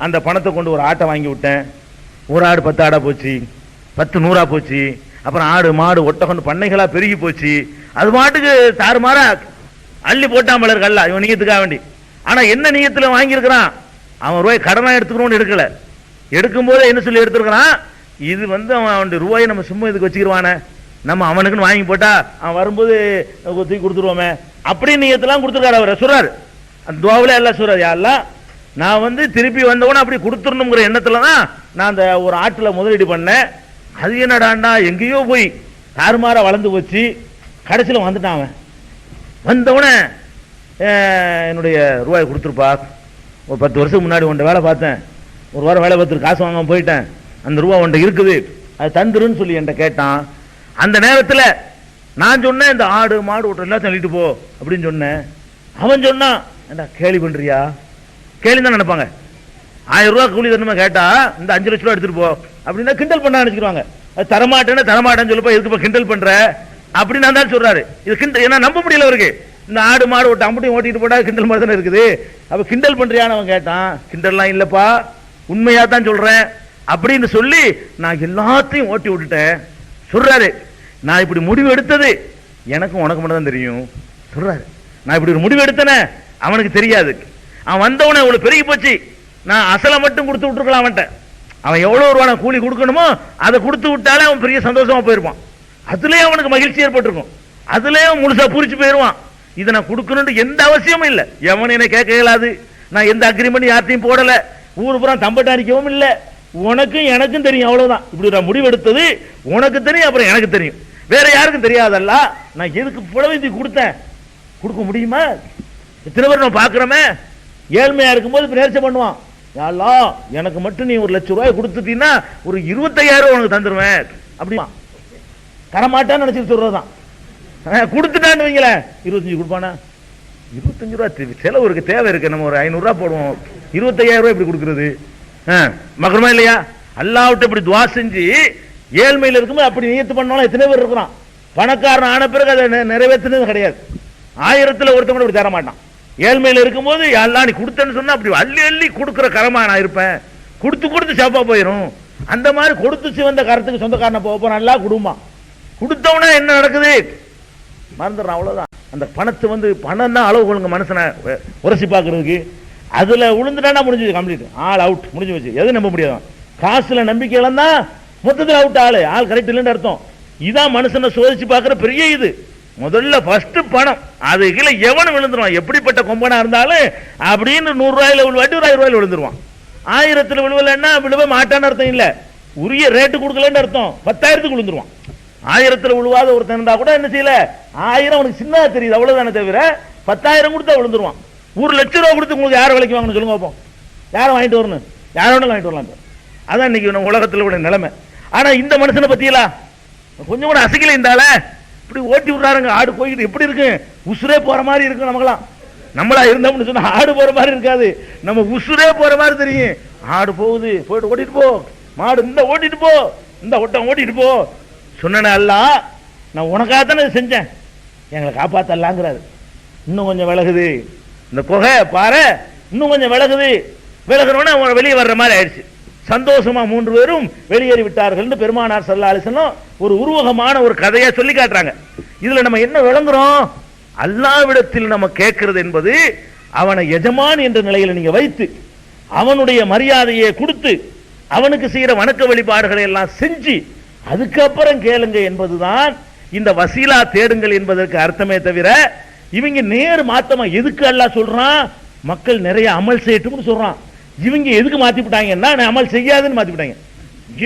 Speaker 1: அந்த பணத்தை கொண்டு ஒரு ஆட்டை வாங்கி விட்டேன். ஒரு ஆடு 10 ஆடா போச்சு, 10 100ஆ போச்சு. அப்புறம் ஆடு மாடு ஒட்டகம் பண்ணைகளாக பெருகி போச்சு. அது மாட்டுக்கு தாறுமாறா அள்ளி போட்டான் பலர்கள் இவன் நீயத்துக்காக வேண்டி. ஆனா என்ன நீயத்தில் வாங்கியிருக்கிறான், அவன் ரூபாய் கடனா எடுத்துக்கணும்னு எடுக்கல. எடுக்கும் போது என்ன சொல்லி எடுத்துருக்கிறான், இது அவன் ரூபாயை நம்ம சும்மா இதுக்கு வச்சுக்கிடுவானே, நம்ம அவனுக்குன்னு வாங்கி போட்டா அவன் வரும்போது தூக்கி கொடுத்துருவோமே அப்படின்னு நீயத்தெல்லாம் கொடுத்துருக்காரு. அவர் சொல்றாரு, அந்த துவாவில எல்லாம் சொல்றாரு, யாரெல்லாம் நான் திருப்பி வந்தவன அப்படி கொடுத்துடணுங்கிற எண்ணத்துல தான் நான் அந்த ஒரு ஆட்டுல முதலீடு பண்ணேன். அது என்னடாண்டா எங்கேயோ போய் தாறுமாறா வளர்ந்து போச்சு. கடைசியில் வந்துட்டான். அவன் வந்தவன என்னுடைய ரூபாய் கொடுத்துருப்பா, ஒரு 10 வருஷம் முன்னாடி உன்ட்ட வேலை பார்த்தேன், ஒரு வாரம் வேலை பார்த்துட்டு காசு வாங்காம போயிட்டேன், அந்த ரூபா உன்ட்ட இருக்குது, அது தந்துருன்னு சொல்லி என்கிட்ட கேட்டான். அந்த நேரத்தில் நான் சொன்னேன், இந்த ஆடு மாடு ஓட்டுற எல்லாத்தையும் தள்ளிட்டு போ அப்படின்னு சொன்னேன். அவன் சொன்னான், ஏண்டா கேலி பண்றியா, கேலி தான் நினைப்பாங்க. 1000 ரூபா கூலி தரணுமா கேட்டா இந்த 5 லட்ச ரூபா எடுத்துட்டு போ அப்படின்னா கிண்டல் பண்ண நினைச்சுக்குவாங்க. அது தரமாட்டேன்னு சொல்லப்போ எதுக்கு கிண்டல் பண்ற அப்படின்னு தான் சொல்றாரு. இது கிண்டல் ஏன்னா நம்ப முடியல அவருக்கு. இந்த ஆடு மாடு ஓட்டு அம்புட்டியும் ஓட்டிட்டு போட்டா கிண்டல் மாதிரி தானே இருக்குது. அப்ப கிண்டல் பண்றியான்னு அவன் கேட்டான். கிண்டல்லாம் இல்லப்பா, உண்மையா தான் சொல்றேன் அப்படின்னு சொல்லி நான் எல்லாத்தையும் ஓட்டி விட்டுட்டேன் சொல்றாரு. நான் இப்படி முடிவு எடுத்தது எனக்கும் உனக்கு மட்டும் தான் தெரியும் சொல்றாரு. நான் இப்படி ஒரு முடிவு எடுத்தேனே அவனுக்கு தெரியாது. அவன் வந்தவன இவ்வளவு பெருகி போச்சு, நான் அசலை மட்டும் கொடுத்து விட்டுருக்கலாம் அவன்கிட்ட. அவன் எவ்வளவு ரூபா கூலி கொடுக்கணுமோ அதை கொடுத்து விட்டாலே அவன் பெரிய சந்தோஷமா போயிருப்பான். அதுலயே அவனுக்கு மகிழ்ச்சி ஏற்பட்டிருக்கும், அதுலயே முழுசா பூரிச்சு போயிருவான். இதை நான் கொடுக்கணும்னு எந்த அவசியமும் இல்லை. எவன் என்ன கேட்க இயலாது, நான் எந்த அக்ரிமெண்ட் யார்த்தையும் போடல, ஊர் புறம் தம்பட்ட அடிக்கவும் இல்லை. உனக்கும் எனக்கும் தெரியும், அவ்வளவுதான். இப்படி நான் முடிவு எடுத்தது உனக்கு தெரியும், அப்புறம் எனக்கு தெரியும், வேற யாருக்கும் தெரியாதல்ல. நான் எதுக்கு புடவைந்தி கொடுத்தேன், கொடுக்க முடியுமா? எத்தனை பேர் நான் பார்க்கிறோமே, ஏழ்மையா இருக்கும்போது நேர்ச்சி பண்ணுவான், யாரெல்லாம் எனக்கு மட்டும் நீ 1 லட்சம் ரூபாய் கொடுத்துட்டீங்கன்னா ஒரு 25,000 உனக்கு தந்துருவேன் அப்படிமா. தரமாட்டான்னு நினைச்சு சொல்றதுதான். கொடுத்துட்டான்னு வைங்கள 25 கொடுப்பானா, 25 ரூபா செலவுக்கு தேவை இருக்கு, நம்ம ஒரு 500 ரூபா போடுவோம், 25,000 ரூபாய் இப்படி கொடுக்கறது மகரமா இல்லையா? அல்லாஹ்விட்ட இப்படி துவா செஞ்சு ஏழ்மையில் இருக்கும்போது அப்படி நியத்து பண்ணாலும் எத்தனை பேர் இருக்கிறான். பணக்காரன் ஆன பிறகு அதை நிறைவேற்றினது கிடையாது. 1000ல் ஒருத்தவங்க இப்படி தர மாட்டான். ஏழ்மையில் இருக்கும்போது எல்லாம் நீ கொடுத்தேன்னு சொன்னா அப்படி அள்ளி அள்ளி கொடுக்குற கரமா நான் இருப்பேன், கொடுத்து சாப்பா போயிடும். அந்த மாதிரி கொடுத்து வந்த கரத்துக்கு சொந்தக்காரனை போக நல்லா குடும்பம் கொடுத்தவனா என்ன நடக்குது மறந்துடுறான், அவ்வளவுதான். அந்த பணத்தை பணம் தான் அளவு கொள்ளுங்க மனுஷனை உரசி பார்க்கறதுக்கு. அதுல விழுந்துட்டானா முடிஞ்சது, கம்ப்ளீட், ஆள் அவுட், முடிஞ்சு வச்சு. எது நம்ப முடியாது, காசுல நம்பிக்கை இழந்தா மொத்தத்தில் அவுட், ஆள் கரெக்ட் இல்லைன்னு அர்த்தம். இதான் மனுஷனை சோதிச்சு பார்க்கிற பெரிய இது. முதல்ல ஃபர்ஸ்ட் பணம், அது கீழே எவனும் விழுந்துருவான், எப்படிப்பட்ட கொம்பனா இருந்தாலும் அப்படின்னு 100 ரூபாயில விழுவாட்டி ஒரு 1000 ரூபாயில விழுந்துருவான். 1000ல் விழுவலன்னா விழுவ மாட்டான்னு அர்த்தம் இல்ல, உரிய ரேட்டு கொடுக்கலன்னு அர்த்தம். 10,000க்கு விழுந்துருவான். 1000ல் விழுவாத ஒருத்தன் இருந்தா கூட என்ன செய்யல, 1000 அவனுக்கு சின்னதா தெரியுது அவ்வளவுதானே தவிர 10,000 கொடுத்தா விழுந்துருவான். 1 லட்சம் ரூபா கொடுத்து உங்களுக்கு யாரை விலைக்கு வாங்கணும் சொல்லுங்க பார்ப்போம். யாரை வாங்கிட்டு வரணும், யாரை வேணாலும் வாங்கிட்டு வரலாம். அதான் இன்னைக்கு நம்ம உலகத்தில் கூட நிலைமை. ஆனா இந்த மனுஷனை பத்தியலா கொஞ்சம் கூட அசைக்கல, இருந்தால இப்படி ஓட்டி விடுறாருங்க. ஆடு போய்கிட்டு எப்படி இருக்கு, உசுரே போற மாதிரி இருக்கு. நமக்கெல்லாம் நம்மளா இருந்தோம்னு சொன்னா ஆடு போற மாதிரி இருக்காது, நம்ம உசுரே போற மாதிரி தெரியும். ஆடு போகுது, போயிட்டு ஓட்டிட்டு போ, மாடு இந்த ஓட்டிட்டு போ, இந்த ஒட்டம் ஓட்டிட்டு போ சொன்ன அல்ல, நான் உனக்காகத்தானே செஞ்சேன், எங்களை காப்பாத்தலாங்கிறாரு. இன்னும் கொஞ்சம் விலகுது இந்த குகை பாரு, இன்னும் கொஞ்சம் விலகுது, விலகுறோன்னா வெளியே வர்ற மாதிரி ஆயிடுச்சு. சந்தோஷமா 3 பேரும் வெளியேறி விட்டார்கள் பெருமானார் ஸல்லல்லாஹு அலைஹி வஸல்லம் ஒரு உருவகமான ஒரு கதையை சொல்லி காட்டுறாங்க. இதுல நம்ம என்ன விளங்குறோம், அல்லாஹ்விடத்தில் நம்ம கேட்கிறது என்பது அவனை எஜமான் என்ற நிலையில் நீங்க வைத்து அவனுடைய மரியாதையை கொடுத்து அவனுக்கு செய்யற வணக்க வழிபாடுகளை எல்லாம் செஞ்சு அதுக்கப்புறம் கேளுங்க என்பதுதான் இந்த வசீலா தேடுங்கள் என்பதற்கு அர்த்தமே தவிர இவங்க நேர் மாத்தமா எதுக்கு அல்லாஹ் சொல்றான், மக்கள் நிறைய அமல் செய்யட்டும்னு சொல்றான். இவங்க எதுக்கு மாத்தி விட்டாங்கன்னா அமல் செய்யாதுன்னு மாத்தி விட்டாங்க,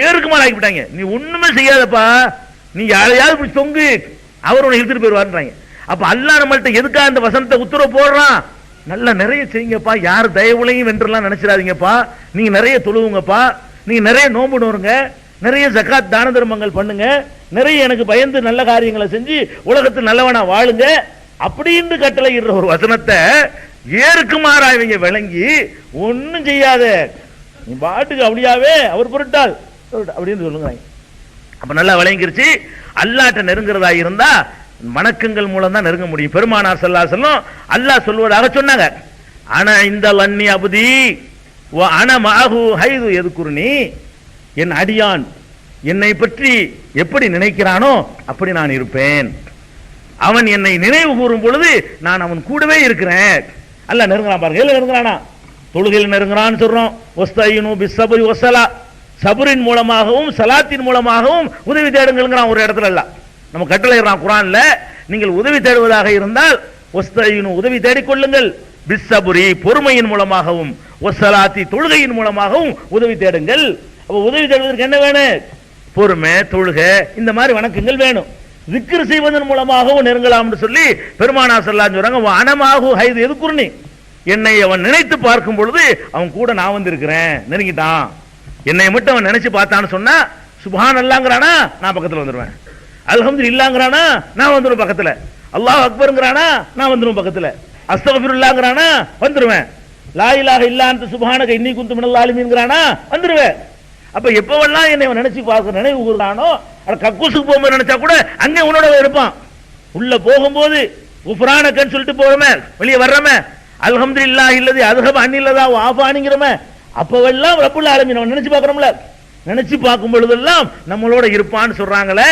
Speaker 1: ஏறுக்குமா ஆக்கி விட்டாங்க. நீ ஒண்ணுமே செய்யாதப்பா, நீ யாரையாவது இப்படி தொங்கு அவர் உன்னை இழுத்துட்டு போயிடுவாருன்றாங்க. அப்ப அல்லாஹ் நம்மள்ட்ட எதுக்கா அந்த வசனத்தை உத்தரவு போடுறான், நல்லா நிறைய செய்யுங்கப்பா, யார் தயவுலையும் வென்றலாம் நினைச்சிடாதீங்கப்பா, நீங்க நிறைய தொழுவுங்கப்பா, நீங்க நிறைய நோம்பு நோருங்க, நிறைய ஜகாத் தான தர்மங்கள் பண்ணுங்க, நிறைய எனக்கு பயந்து நல்ல காரியங்களை செஞ்சு உலகத்தில் நல்லவனா வாழுங்க அப்படின்னு கட்டளை இடுற ஒரு வசனத்தை ஏருக்கு மாறா இவங்க விளங்கி ஒன்னும் செய்யாத நீ பாட்டுக்கு அப்படியாவே அவர் பொருட்டால் அப்படின்னு சொல்லுங்க. அப்ப நல்லா விளங்கிருச்சு. அல்லாஹ்ட்ட நெருங்குறதா இருந்தா வணக்கங்கள் மூலம் தான் நெருங்க முடியும். பெருமானார் ஸல்லல்லாஹு அலைஹி வஸல்லம் அல்லாஹ் சொல்வதாக சொன்னாங்க, ஆனா இந்த லன்னி அபுதி வ அன மாஹு ஹைது எதுக்குர்னி, என் அடியான் என்னை பற்றி எப்படி நினைக்கிறானோ அப்படி நான் இருப்பேன். அவன் என்னை நினைவு கூறும் பொழுது நான் அவன் கூடவே இருக்கிறேன். அல்லாஹ் நெருங்குறான் பாருங்க. எதுல நெருங்குறானா? தொழுகையில் நெருங்குறான்னு சொல்றோம். வஸ்தைனு பிஸ்ஸப்ரி வஸ்ஸலா, சபரின் மூலமாகவும் சலாத்தின் மூலமாகவும் உதவி தேடுங்கள்ங்கறான் ஒரு இடத்துல. இல்ல நம்ம கட்டளைறான் குர்ஆன்ல, நீங்கள் உதவி தேடுவதாக இருந்தால் வஸ்தைனு உதவி தேடிக்கொள்ளுங்கள், பிஸ்ஸப்ரி பொறுமையின் மூலமாகவும், வஸ்ஸலாத்தி தொழுகையின் மூலமாகவும் உதவி தேடுங்கள். அப்ப உதவி தேடுவதற்கு என்ன வேணும்? பொறுமை, தொழுகை, இந்த மாதிரி வணக்கங்கள் வேணும். zikr செய்வதன் மூலமாகவும் நெருங்கலாம்னு சொல்லி பெருமானார் ஸல்லல்லாஹு அலைஹி வஸல்லம் சொல்றாங்க. அனமாஹு ஹைது எதுக்குர்னி, என்னை அவன் நினைத்து பார்க்கும் பொழுது அவன் கூட நான் வந்திருக்கிறேன், நெருங்கிட்டான். என்னை மட்டும் அவன் நினைச்சு பார்த்தான்னு சொன்னா சுப்ஹானல்லாஹ்ங்கறானா நான் பக்கத்துல வந்துருவேன், அல்ஹம்துலில்லாஹ்ங்கறானா நான் வந்துருவேன் பக்கத்துல, அல்லாஹ் அக்பர்ங்கறானா நான் வந்துருவேன் பக்கத்துல, அஸ்தக்ஃபிருல்லாஹ்ங்கறானா வந்துருவேன், லா இலாஹ இல்லா அன்த சுப்ஹானக இன்னி குன்து மினல் ஸாலிமீன்ங்கறானா வந்துருவேன். அப்ப எப்பவெல்லாம் என்னை நினைச்சு பார்க்க நினைவு கூறானோ, கக்கூசுக்கு போகும்போது நினைச்சா கூட அங்கே உன்னோட இருப்பான். உள்ள போகும்போது குஃப்ரானக்கன்னு சொல்லிட்டு போறோமே, வெளியே வர்றோமே, அல்ஹம்துலில்லாஹ் இல்லதி அதுஹப அன்னில்லதா ஆஃபானிங்கிறோமே, அப்பவெல்லாம் ரப்புல் ஆலமீன் அவன் நினைச்சு பார்க்கறோம்ல, நினைச்சு பார்க்கும் பொழுதெல்லாம் நம்மளோட இருப்பான்னு சொல்றாங்களே.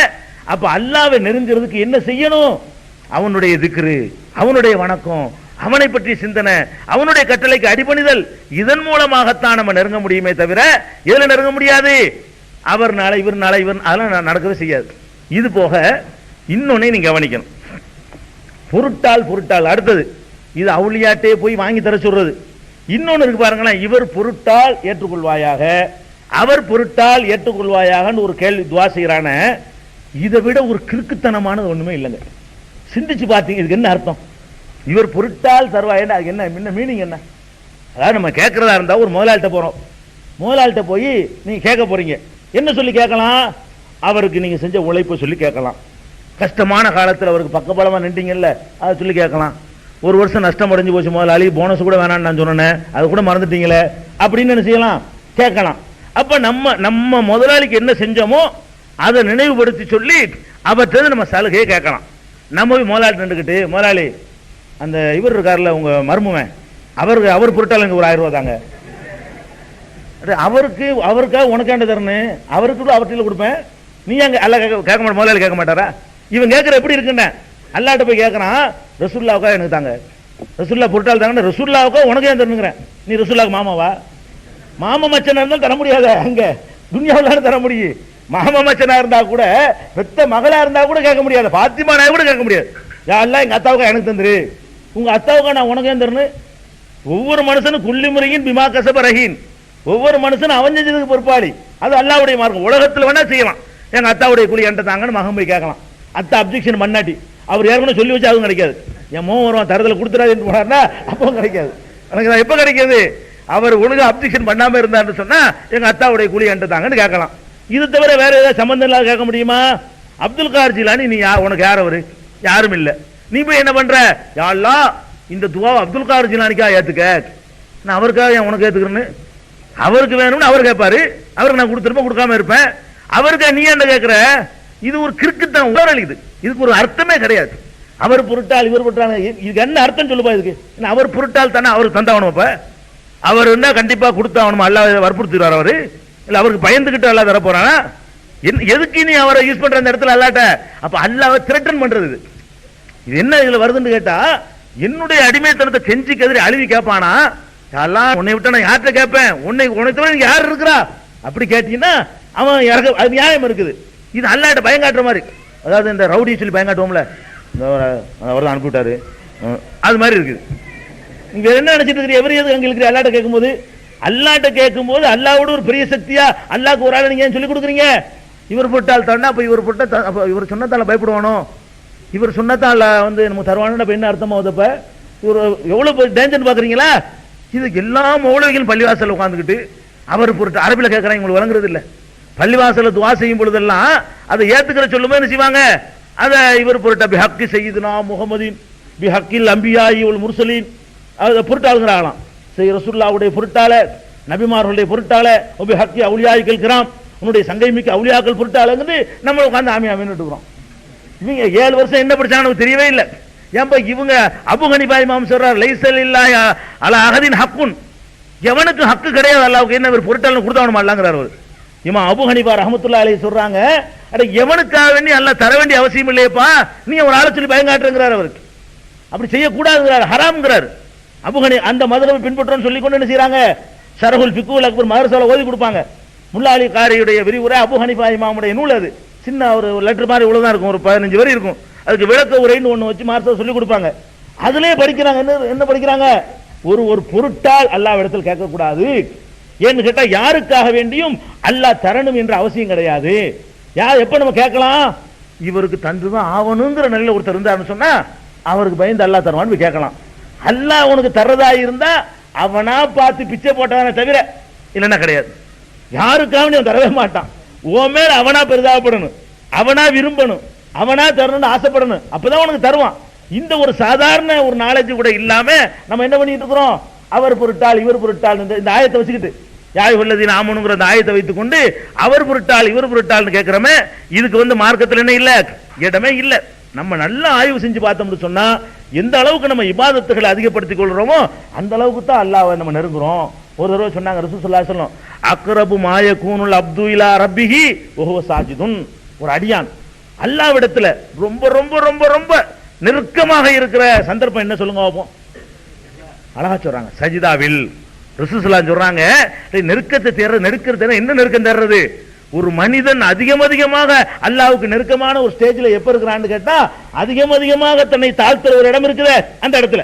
Speaker 1: அப்ப அல்லாஹ்வை நெருங்கிறதுக்கு என்ன செய்யணும்? அவனுடைய திக்ரு, அவனுடைய வணக்கம், அவனை பற்றி சிந்தனை, அவனுடைய கட்டளைக்கு அடிபணிதல், இதன் மூலமாகத்தான் நம்ம நெருங்க முடியுமே தவிர எதுல நெருங்க முடியாது? அவர்னால இவர்னால இவர் அதெல்லாம் நடக்கவே செய்யாது. இது போக இன்னொன்னே நீங்க கவனிக்கணும். பொருட்டால் அடுத்தது இது அவுளியாட்டே போய் வாங்கி தர சொல்றது. இன்னொன்னு இருக்கு பாருங்களேன், இவர் பொருட்டால் ஏற்றுக்கொள்வாயாக, அவர் பொருட்டால் ஏற்றுக்கொள்வாயாகன்னு ஒரு கேள்வி துவா செய்யறான, இதை விட ஒரு கிறுக்குத்தனமானது ஒண்ணுமே இல்லைங்க. சிந்திச்சு பார்த்தீங்க இதுக்கு என்ன அர்த்தம்? இவர் பொருட்டால் தருவாய் என்ன மீனிங் என்ன? அதாவது நம்ம கேட்கறதா இருந்தா ஒரு முதலாளிட்ட போறோம், முதலாளிட்ட போய் நீங்க கேட்க போறீங்க, என்ன சொல்லி கேட்கலாம்? அவருக்கு நீங்க செஞ்ச உழைப்பை சொல்லி கேட்கலாம். கஷ்டமான காலத்தில் அவருக்கு பக்கபலமா நின்றீங்கல்ல அதை சொல்லி கேட்கலாம். ஒரு வருஷம் நஷ்டம் அடைஞ்சு போச்சு முதலாளி, போனஸ் கூட வேணான்னு நான் சொன்னேன், அது கூட மறந்துட்டீங்களே அப்படின்னு என்ன செய்யலாம்? கேட்கலாம். அப்ப நம்ம முதலாளிக்கு என்ன செஞ்சோமோ அதை நினைவுபடுத்தி சொல்லி அவற்றது நம்ம சலுகையை கேட்கலாம். நம்ம போய் முதலாளி நின்றுக்கிட்டு, முதலாளி அந்த இவர் இருக்கார்ல உங்க மருமவன், அவர் பொருட்டால் எனக்கு ஒரு 1000 ரூபா தாங்க, அவருக்காக உனக்காண்ட தரணும், அவருக்கு அவற்றில் கொடுப்பேன், நீ அங்க அல்ல கேட்க மாட்ட, முதலாளி கேட்க மாட்டாரா? இவன் கேட்கற எப்படி இருக்குன்னு அல்லாட்ட போய் கேட்கறான், ரசூலுல்லாஹ்வுக்கா எனக்கு தாங்க, ரசூலுல்லாஹ் பொருட்டால் தாங்க, ரசூலுல்லாஹ்வுக்கா உனக்கு ஏன் தரணுங்கிறேன்? நீ ரசூலுல்லாஹ்க்கு மாமாவா? மாமா மச்சனா இருந்தாலும் தர முடியாத, அங்க துன்யாவுல தர முடியும். மாமா மச்சனா இருந்தா கூட, பெத்த மகளா இருந்தா கூட கேட்க முடியாது, பாத்திமா நாய் கூட கேட்க முடியாது, யா அல்லாஹ் எங்க அத்தாவுக்கா எனக்கு தந்துரு, உங்க அத்தாவுக்கா நான் உனக்கு ஏன் தரணும்? ஒவ்வொரு மனுஷனும் குல்லி முறையின் பிமா கசப ரஹீன், ஒவ்வொரு மனுஷனும் அவன் செஞ்சதுக்கு பொறுப்பாளி. அது அல்லாஹ்வுடைய மார்க்கம். உலகத்தில் வேணா செய்யலாம், எங்க அத்தாவுடைய கூலி என்கிட்ட தாங்கன்னு மகன் போய் கேட்கலாம். அத்தா அப்ஜெக்ஷன் பண்ணாட்டி அவர் ஏற்கனவே சொல்லி வச்சு அதுவும் கிடைக்காது. என் மோகம் வருவான் தரத்தில் கொடுத்துறாதுன்னு போனார்னா அப்பவும் கிடைக்காது. எனக்கு எப்ப கிடைக்காது? அவர் ஒழுங்கா அப்ஜெக்ஷன் பண்ணாம இருந்தார்னு சொன்னா எங்க அத்தாவுடைய கூலி என்கிட்ட தாங்கன்னு கேட்கலாம். இது தவிர வேற ஏதாவது சம்பந்தம் இல்லாத கேட்க முடியுமா? அப்துல் கார் ஜிலானி நீ உனக்கு யார்? அவரு யாரும் இல்ல, நீ போய் என்ன பண்ற? யா அல்லாஹ் இந்த துவா அப்துல் கார் ஜிலானிக்கா ஏத்துக்க, நான் அவருக்காக ஏன் உனக்கு ஏத்துக்கிறேன்னு? அவருக்கு வேணும்னு அவர் கேட்பாரு, அவருக்கு நான் கொடுத்துருப்பேன், கொடுக்காம இருப்பேன், அவருக்கு நீ என்ன கேட்கிற? இது ஒரு கிறுக்குத்தனம், உளறல். இதுக்கு ஒரு அர்த்தமே கிடையாது. அவர் பொருட்டால் இவர் பொருட்டால், இதுக்கு என்ன அர்த்தம் சொல்லுப்பா? இதுக்கு அவர் பொருட்டால் தானே அவருக்கு தந்தாகணும். இப்ப அவர் என்ன கண்டிப்பா கொடுத்தாகணுமா? அல்லாஹ் வற்புறுத்துறாரு அவரு, இல்ல அவருக்கு பயந்துகிட்டு அல்லாஹ் தர போறானா? எதுக்கு நீ அவரை யூஸ் பண்ற அந்த இடத்துல அல்லாட்ட? அப்ப அல்லாஹ்வை த்ரெட்டன் பண்றது. இது என்ன இதுல வருதுன்னு கேட்டா, என்னுடைய அடிமைத்தனத்தை கெஞ்சி கதறி அழுவி கேட்பானா? அல்லாஹ் உன்னை விட்டு நான் யார்கிட்ட கேட்பேன்? உன்னை யார் இருக்கிறா அப்படி கேட்டீங்கன்னா அவன் அது நியாயம் இருக்குது. இது அல்லாட்ட பயம் காட்டுற மாதிரி, அதாவது இந்த ரவுடி சொல்லி பயம் காட்டுவோம்ல, அவர் தான் அனுப்பிவிட்டாரு, அது மாதிரி இருக்குது. நீங்க என்ன நினைச்சிட்டு இருக்கிற? எவரி எது எங்களுக்கு அல்லாட்ட கேட்கும்போது, அல்லாட்ட கேட்கும்போது அல்லாவோட ஒரு பெரிய சக்தியா அல்லாஹ்க்கு ஒரு ஆளை நீங்க ஏன் சொல்லி கொடுக்குறீங்க? இவர் போட்டால் தாண்டா, அப்ப இவர் போட்ட இவர் சொன்னதால பயப்படுவானோ? இவர் சொன்னதால நம்ம தருவானு என்ன அர்த்தமாவதப்ப? இவர் எவ்வளவு டேஞ்சர் பாக்குறீங்களா? இது எல்லா மௌலவிகளும் பள்ளிவாசல் உட்காந்துக்கிட்டு அவர் பொருட்டு அரபில கேட்கறாங்க, உங்களுக்கு வழங்குறது இல்ல. பள்ளிவாசல துவா செய்யும் பொழுதெல்லாம் அதை ஏத்துக்கிற சொல்லும்போது என்ன செய்வாங்க, அதை இவர் பொருட்டா பிஹக்கி செய்யுதுனா முகமதின் பிஹக்கில் அம்பியாயி உல் முர்சலீன் அதை பொருட்டாளுங்கிறாங்களாம். செய் ரசூலுல்லாஹ்வுடைய பொருட்டால, நபிமார்களுடைய பொருட்டால, பிஹக்கி அவுலியாக்கள் கிராம், உன்னுடைய சங்கை மிக்க அவுலியாக்கள் பொருட்டாளங்கிறது நம்ம உட்காந்து ஆமி ஆமின்னு இருக்கிறோம். இவங்க 7 வருஷம் என்ன படிச்சாங்கன்னு தெரியவே இல்லை. ஏன்பா இவங்க அபு ஹனீஃபா இமாம் சொல்றார் லைஸல் இல்லாஹி அலா அஹதின் ஹக்குன், எவனுக்கு ஹக்கு கிடையாது அல்லாஹ்வுக்கு, என்ன இவர் பொருட்டாளன்னு கொடுத்தாவணுமா அல்லாங்கிறார் அவர். இமாம் அபு ஹனீஃபா ரஹ்மத்துல்லாஹி அலைஹி சொல்றாங்க, அட எவனுக்காக வேண்டி அல்லாஹ் தர வேண்டிய அவசியம் இல்லையப்பா, நீ ஒரு ஆளை சொல்லி பயங்காட்டுங்கிறார். அவருக்கு அப்படி செய்யக்கூடாதுங்கிறார், ஹராம்ங்கிறார். அபு ஹனீஃபா அந்த மதரவை பின்பற்றோன்னு சொல்லி கொண்டு என்ன செய்யறாங்க, ஷரஹுல் ஃபிக்ஹுல் அக்பர் மதரசால ஓதி கொடுப்பாங்க. முல்லா அலி காரியுடைய விரிவுரை அபு ஹனீஃபா இமாமுடைய நூல், அது சின்ன ஒரு லெட்டர் மாதிரி இவ்வளவுதான் இருக்கும், ஒரு 15 வரி இருக்கும். அதுக்கு விளக்க உரைன்னு ஒன்று வச்சு மார்க்ஸை சொல்லி கொடுப்பாங்க. அதுலயே படிக்கிறாங்க. என்ன படிக்கிறாங்க, ஒரு பொருட்டால் அல்லாஹ் இடத்தில் கேட்கக்கூடாது. ஏன்னு கேட்டா யாருக்காக வேண்டியும் அல்லாஹ் தரணும் என்ற அவசியம் கிடையாது. யார் எப்ப நம்ம கேட்கலாம், இவருக்கு தந்துதான் ஆவணுங்கிற நிலையில ஒருத்தர் இருந்தாருன்னு சொன்னா அவருக்கு பயந்து அல்லாஹ் தருவான்னு கேட்கலாம். அல்லாஹ் உனக்கு தர்றதா இருந்தா அவனா பார்த்து பிச்சை போட்டானே தவிர இல்லைன்னா கிடையாது. யாருக்காக அவன் தரவே மாட்டான். உன் மேல அவனா பெரிதாகப்படணும், அவனா விரும்பணும், அவனா தரணும்னு ஆசைப்படணும், அப்பதான் உனக்கு தருவான். இந்த ஒரு சாதாரண ஒரு நாலேஜ் கூட இல்லாம நம்ம என்ன பண்ணிட்டு இருக்கிறோம், அவர் பொருட்டால் இவர் பொருட்டால் இந்த ஆயத்தை வச்சுக்கிட்டு யாய் உள்ளதின் ஆமனுங்கிற அந்த ஆயத்தை வைத்துக் கொண்டு அவர் பொருட்டால் இவர் பொருட்டால்னு கேட்கிறோமே, இதுக்கு மார்க்கத்தில் என்ன இல்ல, இடமே இல்ல. நம்ம நல்ல ஆய்வு செஞ்சு பார்த்தோம்னு சொன்னா எந்த அளவுக்கு நம்ம இபாதத்துகளை அதிகப்படுத்திக் கொள்றோமோ அந்த அளவுக்கு தான் அல்லாஹ்வை நம்ம நெருங்குறோம். ஒரு தடவை சொன்னாங்க ரசூல் ஸல்லல்லாஹு அலைஹி வஸல்லம், அக்ரபு மா யகூனுல் அப்து இலா ரப்பிஹி வஹுவ சாஜிதுன், ஒரு அடியான் அல்லாஹ்விடத்துல ரொம்ப ரொம்ப ரொம்ப ரொம்ப நெருக்கமாக இருக்கிற சந்தர்ப்பம் என்ன சொல்லுங்க பாப்போம். அழகா சொல்றாங்க சஜிதாவில். ரசூல் ஸல்லல்லாஹு அலைஹி சொல்றாங்க, நெருக்கத்தை தேர்றது, நெருக்கிறது என்ன நெருக்கம் தேர்றது, ஒரு மனிதன் அதிகமாக அல்லாஹ்வுக்கு நெருக்கமான ஒரு ஸ்டேஜ்ல எப்ப இருக்கிறான்னு கேட்டா அதிகமாக தன்னை தாழ்த்துற ஒரு இடம் இருக்குது. அந்த இடத்துல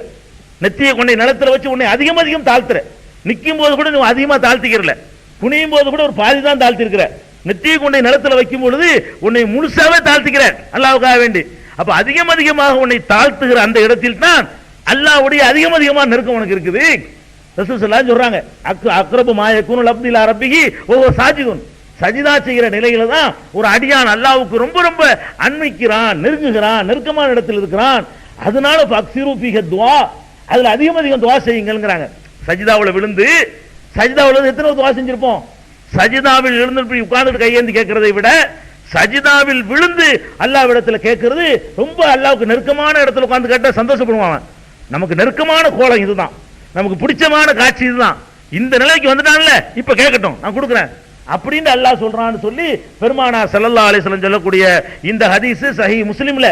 Speaker 1: நெத்தியை கொண்டை நிலத்துல வச்சு உன்னை அதிகம் தாழ்த்துற, நிக்கும் போது கூட நீ அதிகமா தாழ்த்திக்கிறல, குனியும் போது கூட ஒரு பாதி தான் தாழ்த்தி இருக்கிற, நெத்தியை கொண்டை நிலத்துல வைக்கும் பொழுது உன்னை முழுசாவே தாழ்த்திக்கிற அல்லாஹ்வுக்காக வேண்டி. அப்ப அதிகமாக உன்னை தாழ்த்துகிற அந்த இடத்தில் தான் அல்லாஹ்வுடைய அதிகமா நெருக்கம் உனக்கு இருக்குது. ரசூல் ஸல்லல்லாஹு அலைஹி சொல்றாங்க, அக்ரபு மா யகூனுல் அப்து இலா ரப்பிஹி வஹுவ சாஜிதுன், சஜிதா செய்கிற நிலையில தான் ஒரு அடியான் அல்லாஹ்வுக்கு ரொம்ப ரொம்ப அண்மிக்கிறான், நெருங்குகிறான், நெருக்கமான இடத்தில் இருக்கிறான். அதனால ஃபக்ஸிரு ஃபீஹி துஆ, அதுல அதிகம் துஆ செய்யுங்கங்கறாங்க. சஜிதாவுல விழுந்து எத்தனை துஆ செஞ்சிருப்போம். சஜிதாவில் எழுந்து உட்கார்ந்து கையேந்தி கேட்கிறதை விட சஜிதாவில் விழுந்து அல்லாஹ்விடத்துல கேட்கிறது ரொம்ப அல்லாஹ்வுக்கு நெருக்கமான இடத்துல உட்கார்ந்து கேட்டா சந்தோஷப்படுவான். நமக்கு நெருக்கமான கோலம் இதுதான், நமக்கு பிடிச்சமான காட்சி இதுதான். இந்த நிலைக்கு வந்துட்டான்ல, இப்ப கேட்கட்டும் நான் கொடுக்கிறேன் அப்படின்னு அல்லாஹ் சொல்றான்னு சொல்லி பெருமானார் ஸல்லல்லாஹு அலைஹி வஸல்லம் சொல்லக்கூடிய இந்த ஹதீஸ் சஹீஹ் முஸ்லிம்ல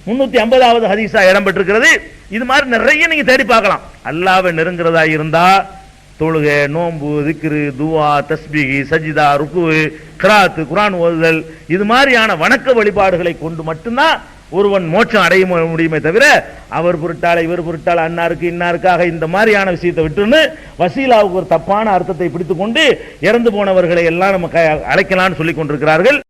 Speaker 1: 350வது ஹதீஸா இடம்பெற்றிருக்கிறது. இது மாதிரி நிறைய நீங்க தேடி பார்க்கலாம். அல்லாஹ்வை நெருங்குறதா இருந்தா தொழுகை, நோன்பு, திக்ரு, துஆ, தஸ்பீஹ், சஜிதா, ருக்கு, கிராத், குர்ஆன் ஓதுதல், இது மாதிரியான வணக்க வழிபாடுகளை கொண்டு மட்டும்தான் ஒருவன் மோட்சம் அடைய முடியுமே தவிர அவர் பொருட்டால இவர் பொருட்டால அன்னாருக்கு இன்னாருக்காக இந்த மாதிரியான விஷயத்தை விட்டுன்னு வசீலாவுக்கு ஒரு தப்பான அர்த்தத்தை பிடித்துக் கொண்டு இறந்து போனவர்களை எல்லாம் நம்ம அழைக்கலாம்னு சொல்லிக் கொண்டிருக்கிறார்கள்.